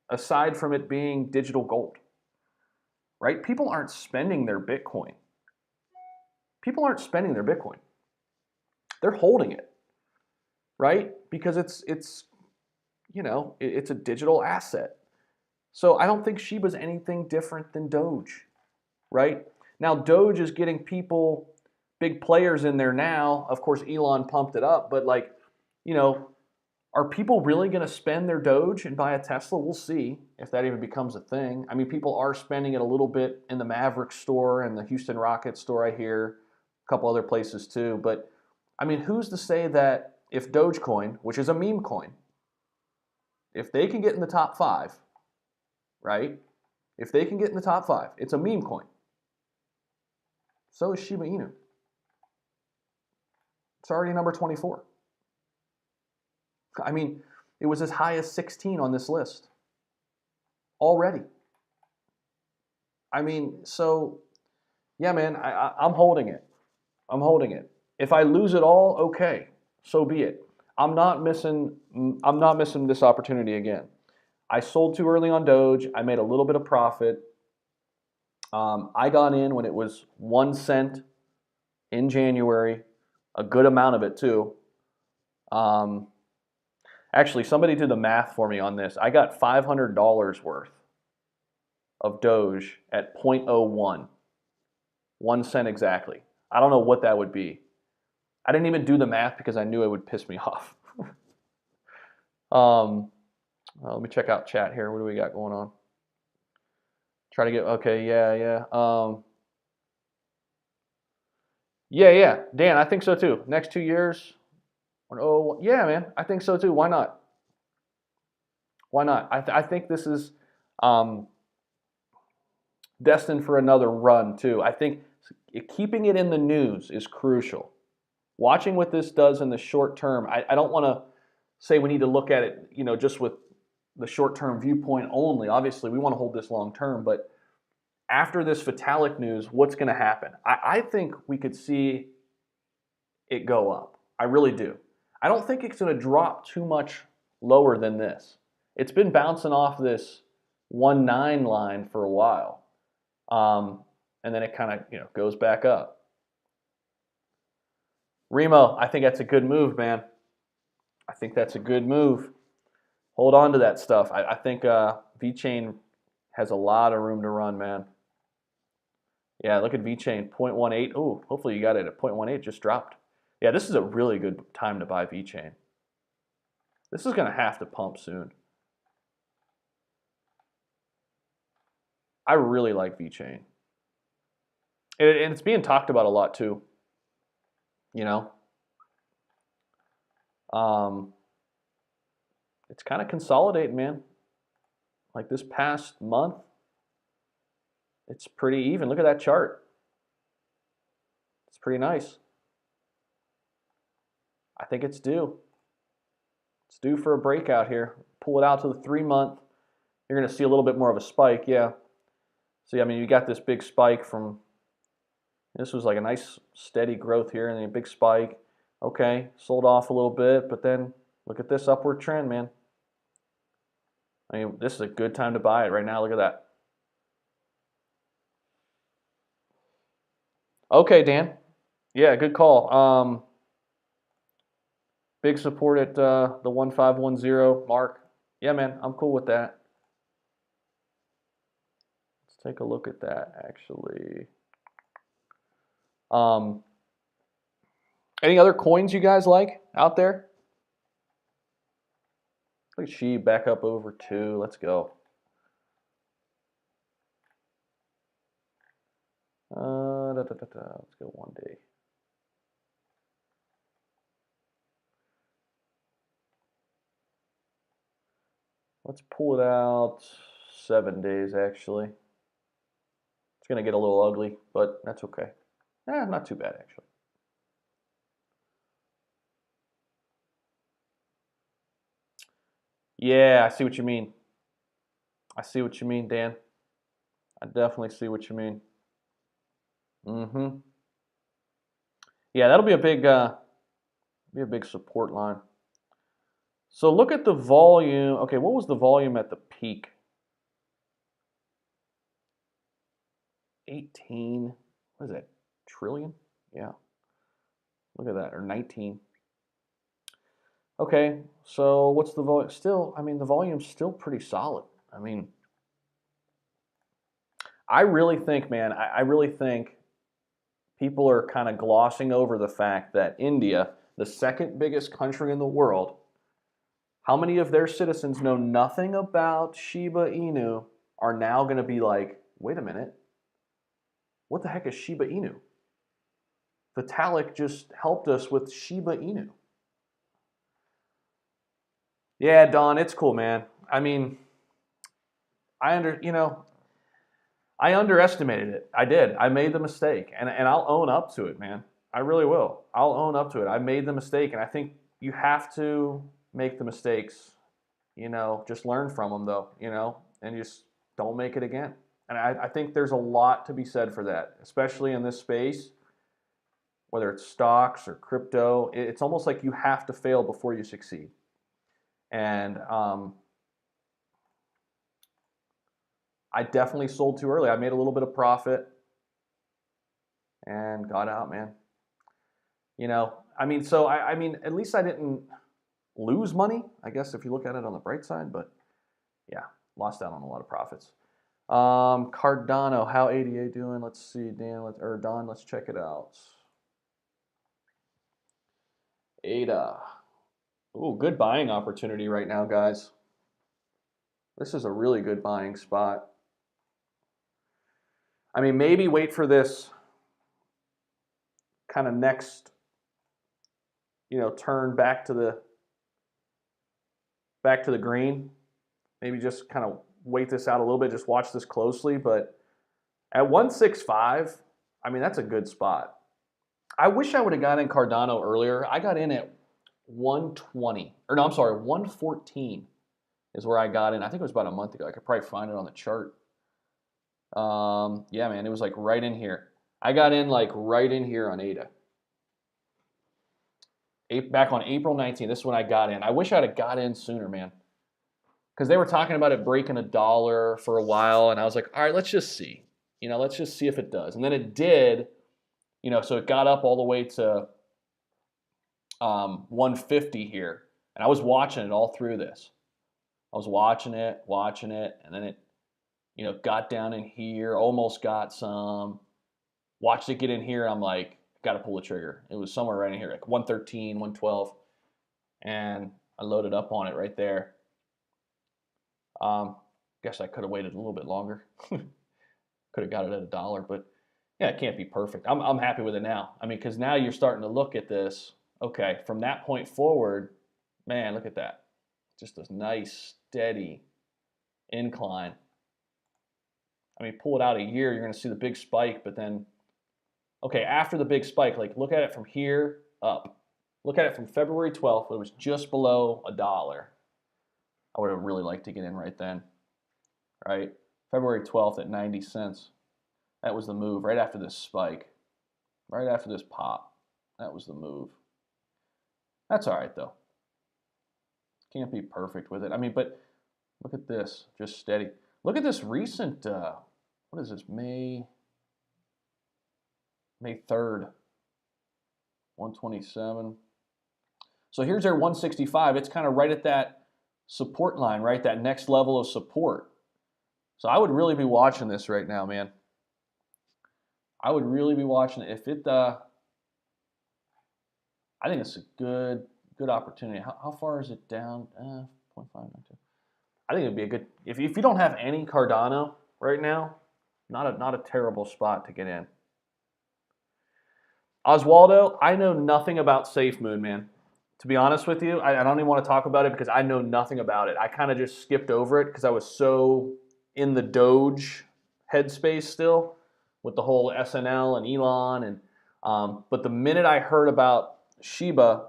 aside from it being digital gold, right? People aren't spending their Bitcoin. They're holding it, right? Because it's a digital asset. So I don't think Shiba's anything different than Doge, right? Now Doge is getting people, big players in there now. Of course, Elon pumped it up, but are people really going to spend their Doge and buy a Tesla? We'll see if that even becomes a thing. I mean, people are spending it a little bit in the Maverick store and the Houston Rockets store, I hear. A couple other places too. But I mean, who's to say that if Dogecoin, which is a meme coin, if they can get in the top 5, right? If they can get in the top 5, it's a meme coin. So is Shiba Inu. It's already number 24. I mean, it was as high as 16 on this list already. I mean, so yeah, man, I'm holding it. I'm holding it. If I lose it all, okay, so be it. I'm not missing this opportunity again. I sold too early on Doge. I made a little bit of profit. I got in when it was 1 cent in January, a good amount of it too. Actually, somebody did the math for me on this. I got $500 worth of Doge at 0.01, 1 cent exactly. I don't know what that would be. I didn't even do the math because I knew it would piss me off. Well, let me check out chat here. What do we got going on? Try to get, okay, yeah. Yeah. Dan, I think so too. Next 2 years. Oh, yeah, man. I think so too. Why not? Why not? I think this is destined for another run too. I think keeping it in the news is crucial. Watching what this does in the short term, I don't want to say we need to look at it, just with the short-term viewpoint only. Obviously, we want to hold this long-term, but after this Vitalik news, what's going to happen? I think we could see it go up. I really do. I don't think it's going to drop too much lower than this. It's been bouncing off this 1.9 line for a while, and then it kind of goes back up. Remo, I think that's a good move, man. I think that's a good move. Hold on to that stuff. I think VeChain has a lot of room to run, man. Yeah, look at VeChain, 0.18. Oh, hopefully you got it at 0.18, just dropped. Yeah, this is a really good time to buy VeChain. This is going to have to pump soon. I really like VeChain. And it's being talked about a lot too. It's kind of consolidating, man. Like this past month, it's pretty even. Look at that chart. It's pretty nice. I think it's due. It's due for a breakout here. Pull it out to the 3-month. You're going to see a little bit more of a spike, yeah. See, I mean, you got this big spike from, this was like a nice steady growth here, and then a big spike. Okay, sold off a little bit, but then look at this upward trend, man. I mean, this is a good time to buy it right now. Look at that. Okay, Dan. Yeah, good call. Big support at the 1510 mark. Yeah, man, I'm cool with that. Let's take a look at that, actually. Any other coins you guys like out there? Look at SHIB back up over 2. Let's go. Let's go 1 day. Let's pull it out 7 days, actually. It's going to get a little ugly, but that's okay. Not too bad, actually. Yeah, I see what you mean. I see what you mean, Dan. I definitely see what you mean. Yeah, that'll be a big support line. So look at the volume. Okay, what was the volume at the peak? 18. What is that? Trillion? Yeah. Look at that, or 19. Okay, so what's the volume? Still, I mean, the volume's still pretty solid. I mean, I really think, man, I really think people are kind of glossing over the fact that India, the second biggest country in the world, how many of their citizens know nothing about Shiba Inu are now going to be like, wait a minute, what the heck is Shiba Inu? Vitalik just helped us with Shiba Inu. Yeah, Don, it's cool, man. I mean, I underestimated it. I did. I made the mistake, and I'll own up to it, man. I really will. I'll own up to it. I made the mistake, and I think you have to make the mistakes. Just learn from them, though. And just don't make it again. And I think there's a lot to be said for that, especially in this space, whether it's stocks or crypto. It's almost like you have to fail before you succeed. And I definitely sold too early. I made a little bit of profit and got out, man. I mean, at least I didn't lose money, I guess, if you look at it on the bright side, but yeah, lost out on a lot of profits. Cardano, how ADA doing? Let's see, Don, let's check it out. ADA. Ooh, good buying opportunity right now, guys. This is a really good buying spot. I mean, maybe wait for this kind of next, turn back to the green. Maybe just kind of wait this out a little bit, just watch this closely. But at 165, I mean, that's a good spot. I wish I would have got in Cardano earlier. I got in at 120, or no, I'm sorry, 114 is where I got in. I think it was about a month ago. I could probably find it on the chart. Yeah, man, it was like right in here. I got in like right in here on ADA. Back on April 19th, this is when I got in. I wish I'd have got in sooner, man. Because they were talking about it breaking $1 for a while, and I was like, all right, let's just see. Let's just see if it does. And then it did, so it got up all the way to 150 here. And I was watching it all through this. I was watching it, and then it, got down in here, almost got some. Watched it get in here, I'm like, got to pull the trigger. It was somewhere right in here, like 113, 112. And I loaded up on it right there. Guess I could have waited a little bit longer. Could have got it at $1, but yeah, it can't be perfect. I'm happy with it now. I mean, because now you're starting to look at this. Okay, from that point forward, man, look at that. Just a nice, steady incline. I mean, pull it out a year, you're going to see the big spike, but then, okay, after the big spike, like look at it from here up. Look at it from February 12th, it was just below $1. I would have really liked to get in right then, right? February 12th at 90 cents. That was the move right after this spike, right after this pop. That was the move. That's all right, though. Can't be perfect with it. I mean, but look at this, just steady. Look at this recent, what is this, May 3rd, 127. So here's their 165. It's kind of right at that support line, right? That next level of support. So I would really be watching this right now, man. I would really be watching it. If it, I think it's a good opportunity. How far is it down? 0.592. I think it'd be a good, if you don't have any Cardano right now, not a terrible spot to get in. Oswaldo, I know nothing about SafeMoon, man. To be honest with you, I don't even want to talk about it because I know nothing about it. I kind of just skipped over it because I was so in the Doge headspace still with the whole SNL and Elon. But the minute I heard about Shiba,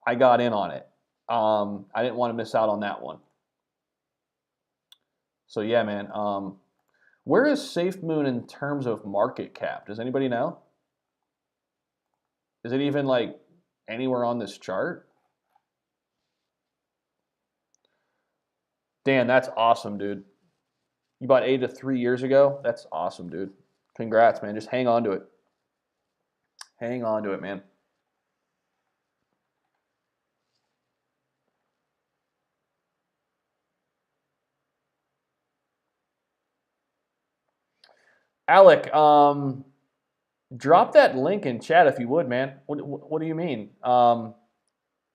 I got in on it. I didn't want to miss out on that one. So yeah, man. Where is SafeMoon in terms of market cap? Does anybody know? Is it even like anywhere on this chart? Dan, that's awesome, dude. You bought ADA 3 years ago? That's awesome, dude. Congrats, man. Just hang on to it. Hang on to it, man. Alec, drop that link in chat if you would, man. What do you mean?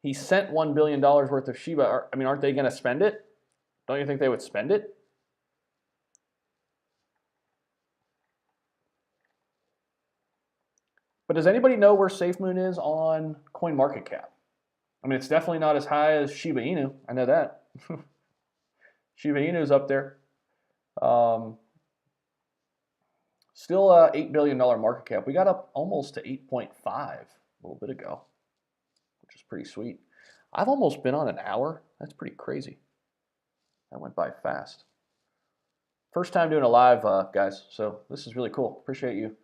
He sent $1 billion worth of Shiba. I mean, aren't they going to spend it? Don't you think they would spend it? But does anybody know where SafeMoon is on CoinMarketCap? I mean, it's definitely not as high as Shiba Inu. I know that. Shiba Inu is up there. Still $8 billion market cap. We got up almost to 8.5 a little bit ago, which is pretty sweet. I've almost been on an hour. That's pretty crazy. That went by fast. First time doing a live, guys. So this is really cool. Appreciate you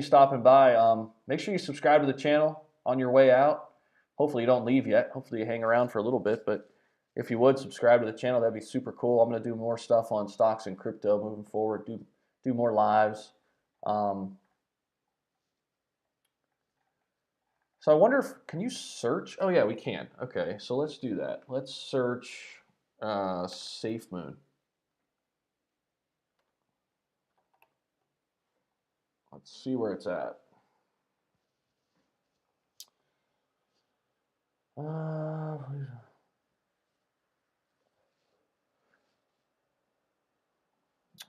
stopping by. Make sure you subscribe to the channel on your way out. Hopefully you don't leave yet. Hopefully you hang around for a little bit. But if you would subscribe to the channel, that'd be super cool. I'm going to do more stuff on stocks and crypto moving forward. Do more lives. So I wonder if, can you search? Oh yeah, we can. Okay, so let's do that. Let's search SafeMoon. Let's see where it's at.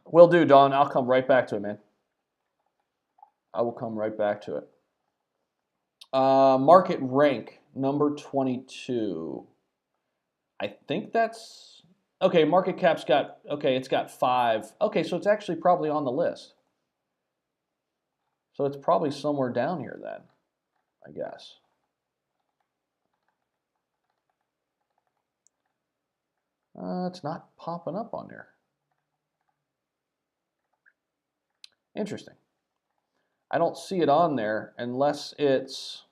Will do, Don. I'll come right back to it, man. I will come right back to it. Market rank number 22. I think that's okay. Market cap's got it's got 5. Okay, so it's actually probably on the list. So it's probably somewhere down here then, I guess. It's not popping up on there. Interesting. I don't see it on there unless it's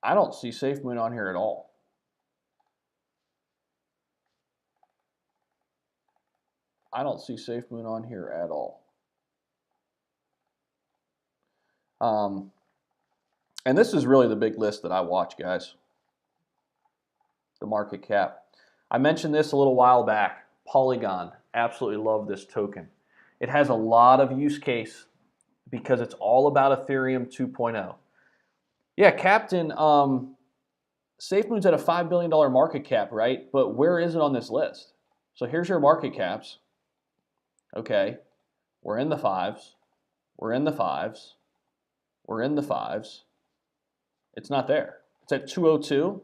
I don't see SafeMoon on here at all. I don't see SafeMoon on here at all. And this is really the big list that I watch, guys. The market cap. I mentioned this a little while back. Polygon. Absolutely love this token. It has a lot of use case because it's all about Ethereum 2.0. Yeah, Captain, SafeMoon's at a $5 billion market cap, right? But where is it on this list? So here's your market caps. Okay, we're in the 5s. We're in the 5s. We're in the 5s. It's not there. It's at 202.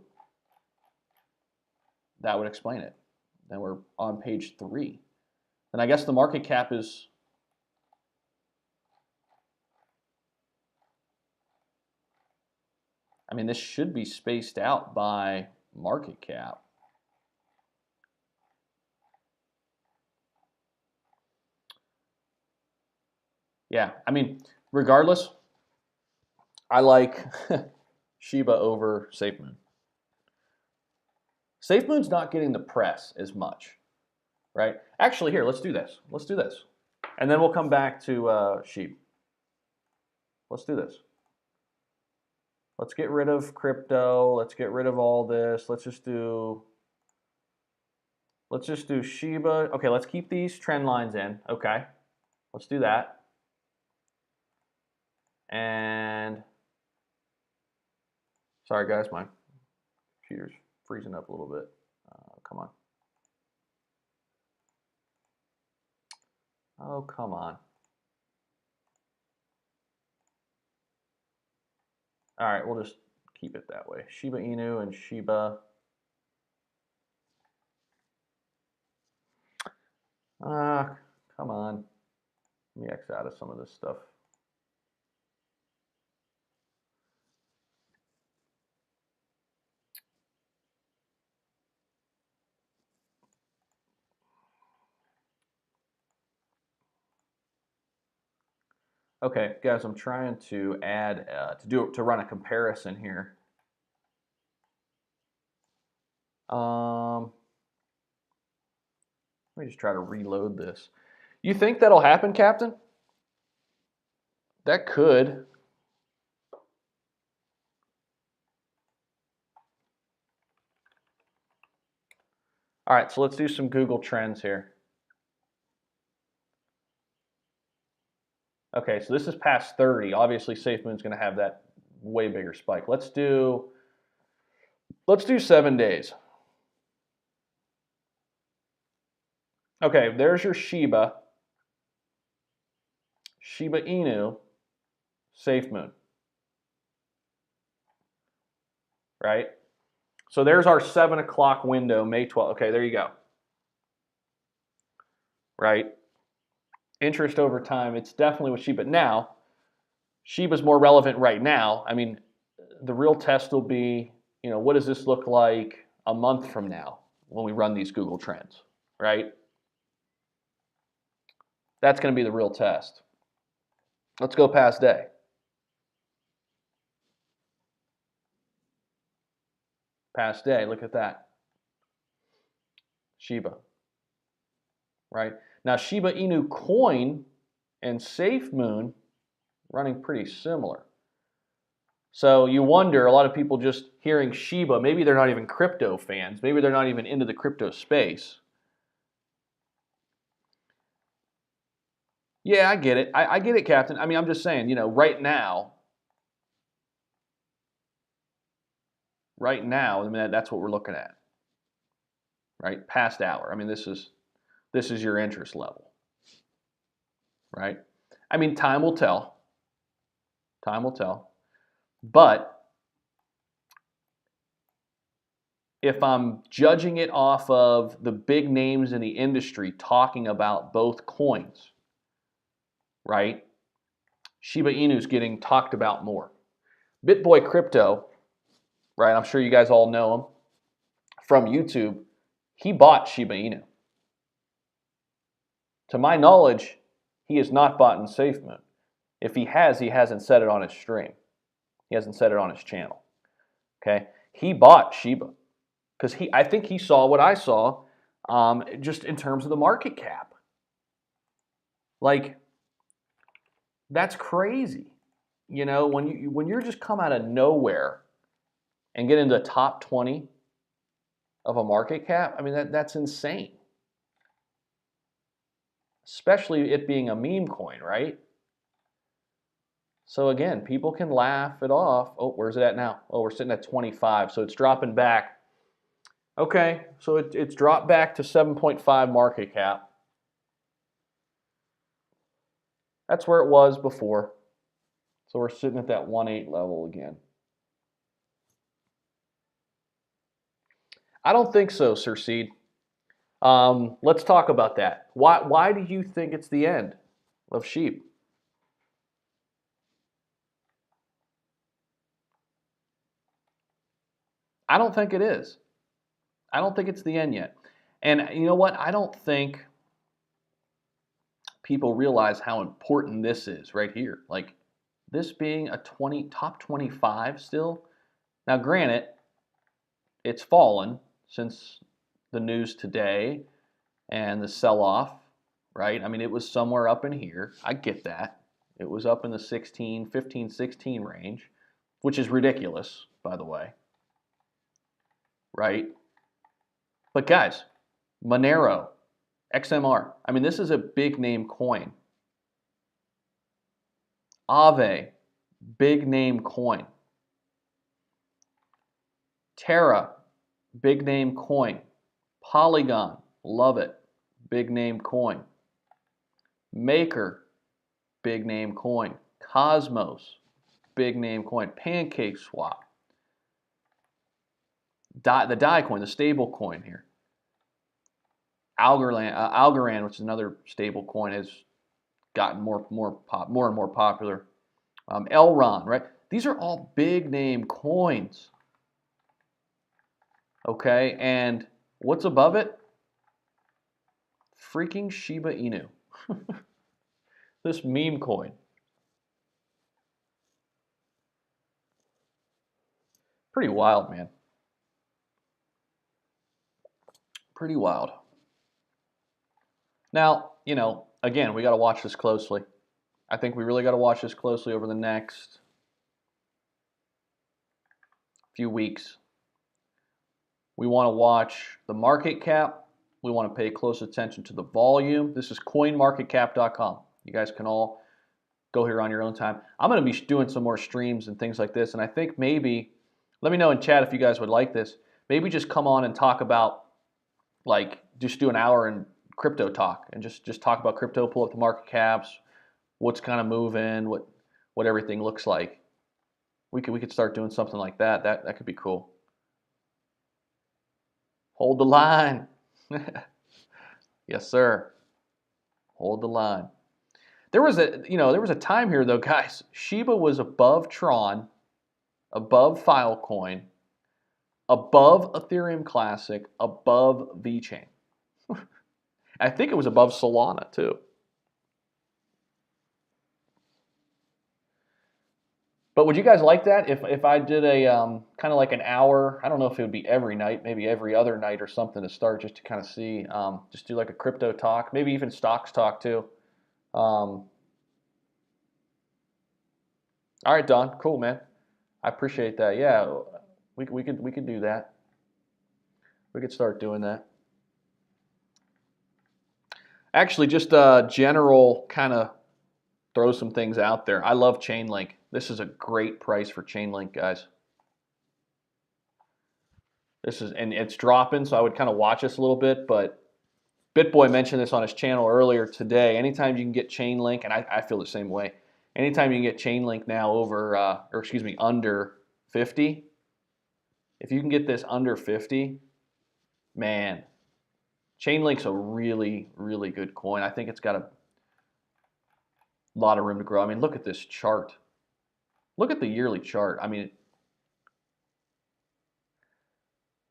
That would explain it. Then we're on page 3. And I guess the market cap is I mean, this should be spaced out by market cap. Yeah, I mean, regardless, I like Shiba over SafeMoon. SafeMoon's not getting the press as much, right? Actually, here, let's do this. Let's do this. And then we'll come back to SHIB. Let's do this. Let's get rid of crypto. Let's get rid of all this. Let's just do Shiba. Okay, let's keep these trend lines in. Okay, let's do that. And sorry guys, my computer's freezing up a little bit. Come on. Oh, come on. All right, we'll just keep it that way. Shiba Inu and Shiba. Come on. Let me X out of some of this stuff. Okay, guys, I'm trying to add to run a comparison here. Let me just try to reload this. You think that'll happen, Captain? That could. All right, so let's do some Google Trends here. Okay, so this is past 30. Obviously, SafeMoon's going to have that way bigger spike. Let's do Let's do 7 days. Okay, there's your Shiba Inu, Safe Moon, right? So there's our 7 o'clock window, May 12th. Okay, there you go. Right? Interest over time, it's definitely with Shiba. Now, Shiba's more relevant right now. I mean, the real test will be, what does this look like a month from now when we run these Google Trends, right? That's going to be the real test. Let's go past day. Past day, look at that. Shiba, right? Now, Shiba Inu coin and Safe Moon running pretty similar. So you wonder, a lot of people just hearing Shiba, maybe they're not even crypto fans. Maybe they're not even into the crypto space. Yeah, I get it. I get it, Captain. I mean, I'm just saying, right now, I mean, that's what we're looking at, right? Past hour. I mean, this is your interest level, right? I mean, time will tell. Time will tell. But if I'm judging it off of the big names in the industry talking about both coins, right? Shiba Inu is getting talked about more. BitBoy Crypto, right? I'm sure you guys all know him from YouTube. He bought Shiba Inu. To my knowledge, he has not bought in SafeMoon. If he has, he hasn't said it on his stream. He hasn't said it on his channel. Okay, he bought Shiba because I think he saw what I saw, just in terms of the market cap. Like, that's crazy. When you're just come out of nowhere and get into the top 20 of a market cap, I mean that's insane. Especially it being a meme coin, right? So again, people can laugh it off. Oh, where's it at now? Oh, we're sitting at 25, so it's dropping back. Okay, so it's dropped back to 7.5 market cap. That's where it was before. So we're sitting at that 1.8 level again. I don't think so, Sir Seed. Let's talk about that. Why do you think it's the end of SHIB? I don't think it is. I don't think it's the end yet. And you know what? I don't think people realize how important this is right here. Like, this being a top 25 still. Now, granted, it's fallen since the news today and the sell-off, right? I mean, it was somewhere up in here. I get that. It was up in the 15, 16 range, which is ridiculous, by the way, right? But guys, Monero, XMR, I mean, this is a big name coin. Aave, big name coin. Terra, big name coin. Polygon, love it, big name coin. Maker, big name coin. Cosmos, big name coin. Pancake Swap. The DAI coin, the stable coin here. Algorand, which is another stable coin, has gotten more and more popular. Elron, right? These are all big name coins. Okay, and what's above it? Freaking Shiba Inu. This meme coin. Pretty wild, man. Pretty wild. Now, again, we got to watch this closely. I think we really got to watch this closely over the next few weeks. We want to watch the market cap. We want to pay close attention to the volume. This is coinmarketcap.com. You guys can all go here on your own time. I'm going to be doing some more streams and things like this, and I think maybe Let me know in chat if you guys would like this. Maybe just come on and talk about, like, just do an hour in crypto talk and just talk about crypto, pull up the market caps, what's kind of moving, what everything looks like. We could start doing something like that. That could be cool. Hold the line. Yes, sir. Hold the line. There was a time here though, guys. Shiba was above Tron, above Filecoin, above Ethereum Classic, above VeChain. I think it was above Solana too. But would you guys like that if I did a kind of like an hour? I don't know if it would be every night, maybe every other night or something to start, just to kind of see, just do like a crypto talk, maybe even stocks talk too. All right, Don, cool, man. I appreciate that. Yeah, we could do that. We could start doing that. Actually, just general kind of throw some things out there. I love Chainlink. This is a great price for Chainlink, guys. And it's dropping, so I would kind of watch this a little bit, but BitBoy mentioned this on his channel earlier today. Anytime you can get Chainlink, and I feel the same way, anytime you can get Chainlink now under 50, if you can get this under 50, man, Chainlink's a really, really good coin. I think it's got a lot of room to grow. I mean, look at this chart. Look at the yearly chart. I mean,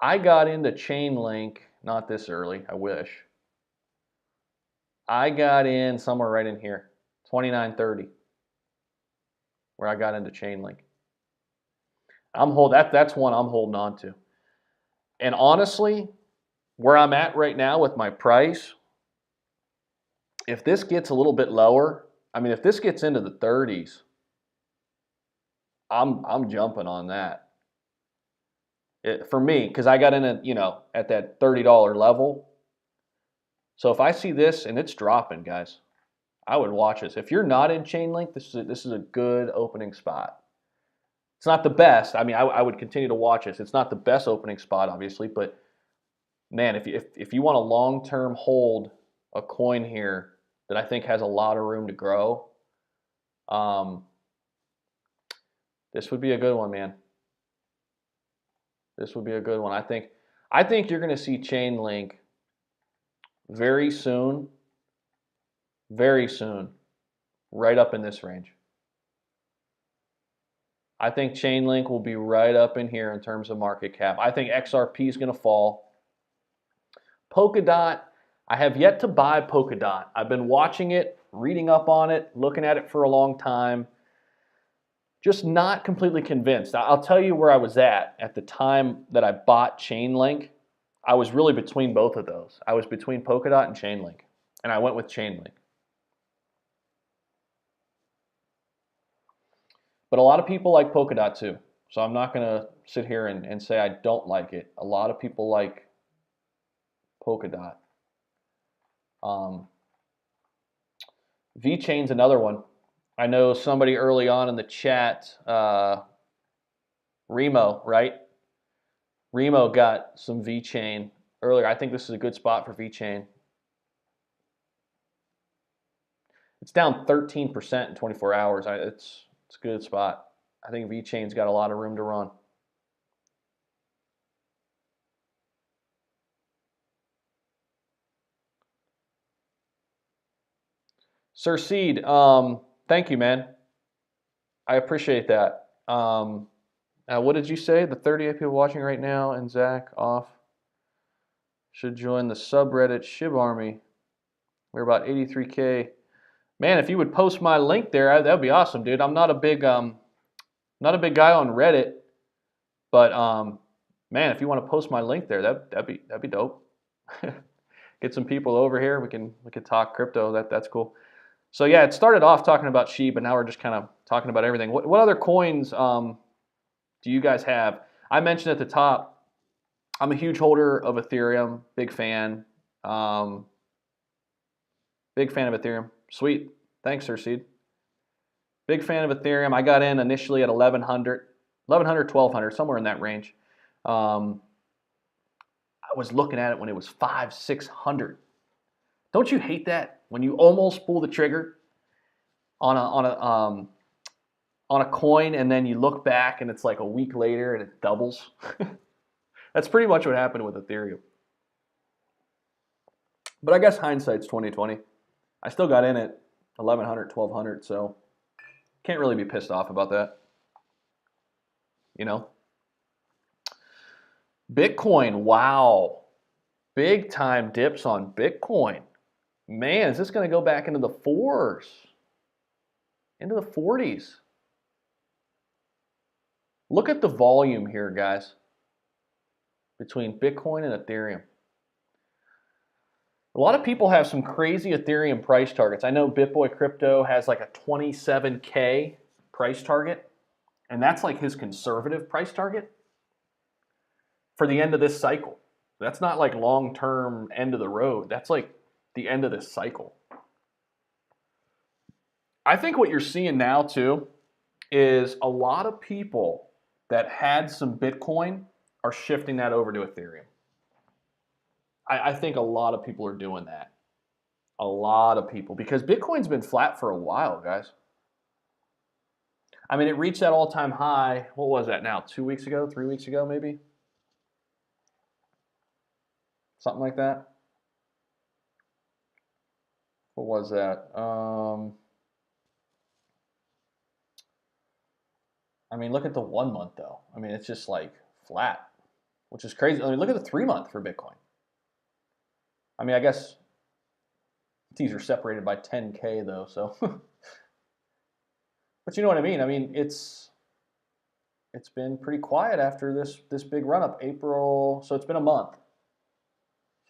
I got into Chainlink not this early, I wish. I got in somewhere right in here, 29.30, where I got into Chainlink. That's one I'm holding on to. And honestly, where I'm at right now with my price, if this gets a little bit lower, I mean, if this gets into the 30s, I'm jumping on that. For me, because I got in at that $30 level. So if I see this and it's dropping, guys, I would watch this. If you're not in Chainlink, this is a good opening spot. It's not the best. I mean, I would continue to watch this. It's not the best opening spot, obviously, but man, if you want a long-term hold a coin here that I think has a lot of room to grow, this would be a good one, man. This would be a good one. I think you're going to see Chainlink very soon, right up in this range. I think Chainlink will be right up in here in terms of market cap. I think XRP is going to fall. Polkadot, I have yet to buy Polkadot. I've been watching it, reading up on it, looking at it for a long time. Just not completely convinced. I'll tell you where I was at the time that I bought Chainlink. I was really between both of those. I was between Polkadot and Chainlink, and I went with Chainlink. But a lot of people like Polkadot too, so I'm not going to sit here and say I don't like it. A lot of people like Polkadot. VeChain's another one. I know somebody early on in the chat, Remo, right? Remo got some VeChain earlier. I think this is a good spot for VeChain. It's down 13% in 24 hours. It's a good spot. I think VeChain's got a lot of room to run. Sir Seed, thank you, man. I appreciate that. What did you say? The 38 people watching right now and Zach off should join the subreddit SHIB Army. We're about 83K. Man, if you would post my link there, that'd be awesome, dude. I'm not a big guy on Reddit, but man, if you want to post my link there, that'd be dope. Get some people over here. We can talk crypto. That's cool. So yeah, it started off talking about SHIB, but now we're just kind of talking about everything. What other coins do you guys have? I mentioned at the top, I'm a huge holder of Ethereum, big fan. Big fan of Ethereum. Sweet. Thanks, Sir Seed. Big fan of Ethereum. I got in initially at 1100. 1100, 1200, somewhere in that range. I was looking at it when it was 500, 600. Don't you hate that when you almost pull the trigger on a coin and then you look back and it's like a week later and it doubles? That's pretty much what happened with Ethereum. But I guess hindsight's 2020. I still got in at 1100, 1200, so can't really be pissed off about that. You know? Bitcoin, wow. Big time dips on Bitcoin. Man, is this going to go back into the fours? Into the 40s? Look at the volume here, guys, between Bitcoin and Ethereum. A lot of people have some crazy Ethereum price targets. I know BitBoy Crypto has like a 27K price target, and that's like his conservative price target for the end of this cycle. That's not like long-term end of the road. That's like the end of this cycle. I think what you're seeing now too is a lot of people that had some Bitcoin are shifting that over to Ethereum. I think a lot of people are doing that. A lot of people, because Bitcoin's been flat for a while, guys. I mean, it reached that all-time high. What was that now? 2 weeks ago? 3 weeks ago, maybe? Something like that. What was that? I mean, look at the 1 month, though. I mean, it's just like flat, which is crazy. I mean, look at the 3 month for Bitcoin. I mean, I guess these are separated by 10K, though, so. But you know what I mean? I mean, it's been pretty quiet after this big run up. April, so it's been a month.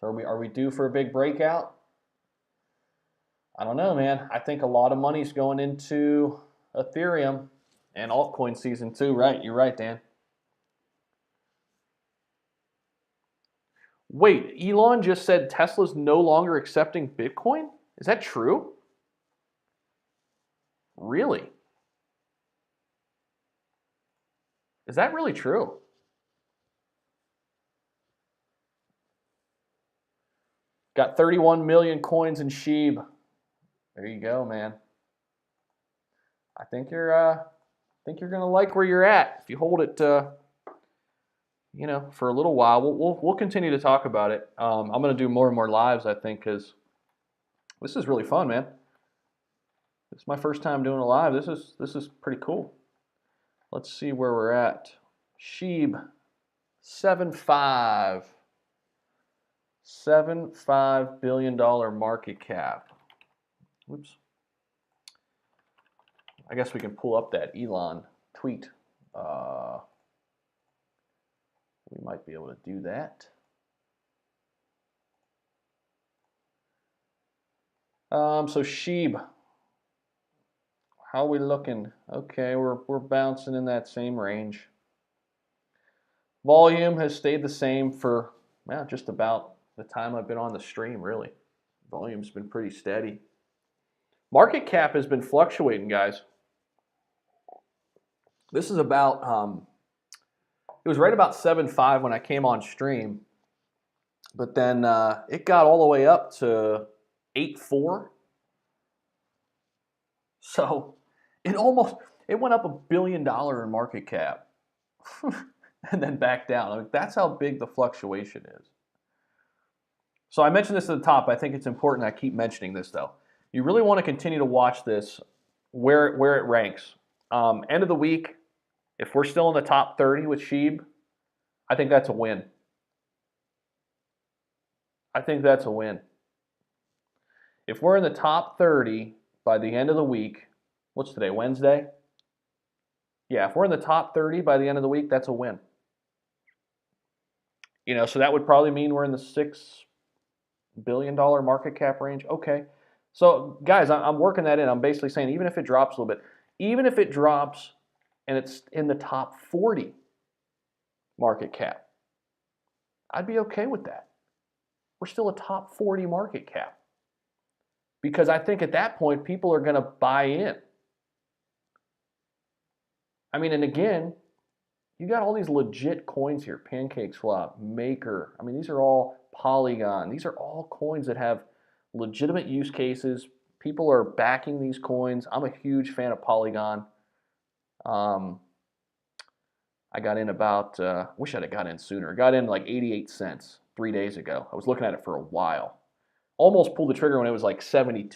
So are we due for a big breakout? I don't know, man. I think a lot of money's going into Ethereum and altcoin season too, right? You're right, Dan. Wait, Elon just said Tesla's no longer accepting Bitcoin? Is that true? Really? Is that really true? Got 31 million coins in SHIB. There you go, man. I think you're gonna like where you're at if you hold it, you know, for a little while. We'll continue to talk about it. I'm gonna do more and more lives, I think, because this is really fun, man. This is my first time doing a live. This is pretty cool. Let's see where we're at. SHIB 7.5. $7.5 billion market cap. Whoops. I guess we can pull up that Elon tweet. We might be able to do that. So SHIB, how are we looking? Okay, we're bouncing in that same range. Volume has stayed the same for just about the time I've been on the stream, really. Volume's been pretty steady. Market cap has been fluctuating, guys. This is about, it was right about 7.5 when I came on stream, but then it got all the way up to 8.4. So it went up $1 billion in market cap and then back down. I mean, that's how big the fluctuation is. So I mentioned this at the top. I think it's important I keep mentioning this, though. You really want to continue to watch this where it ranks. End of the week, if we're still in the top 30 with SHIB, I think that's a win. I think that's a win. If we're in the top 30 by the end of the week, what's today, Wednesday? Yeah, if we're in the top 30 by the end of the week, that's a win. You know, so that would probably mean we're in the $6 billion market cap range. Okay. So, guys, I'm working that in. I'm basically saying even if it drops a little bit, even if it drops and it's in the top 40 market cap, I'd be okay with that. We're still a top 40 market cap. Because I think at that point, people are going to buy in. I mean, and again, You got all these legit coins here. Pancake Swap, Maker. I mean, these are all Polygon. These are all coins that have legitimate use cases. People are backing these coins. I'm a huge fan of Polygon. I got in about, wish I'd have got in sooner. I got in like 88 cents 3 days ago. I was looking at it for a while. Almost pulled the trigger when it was like 72.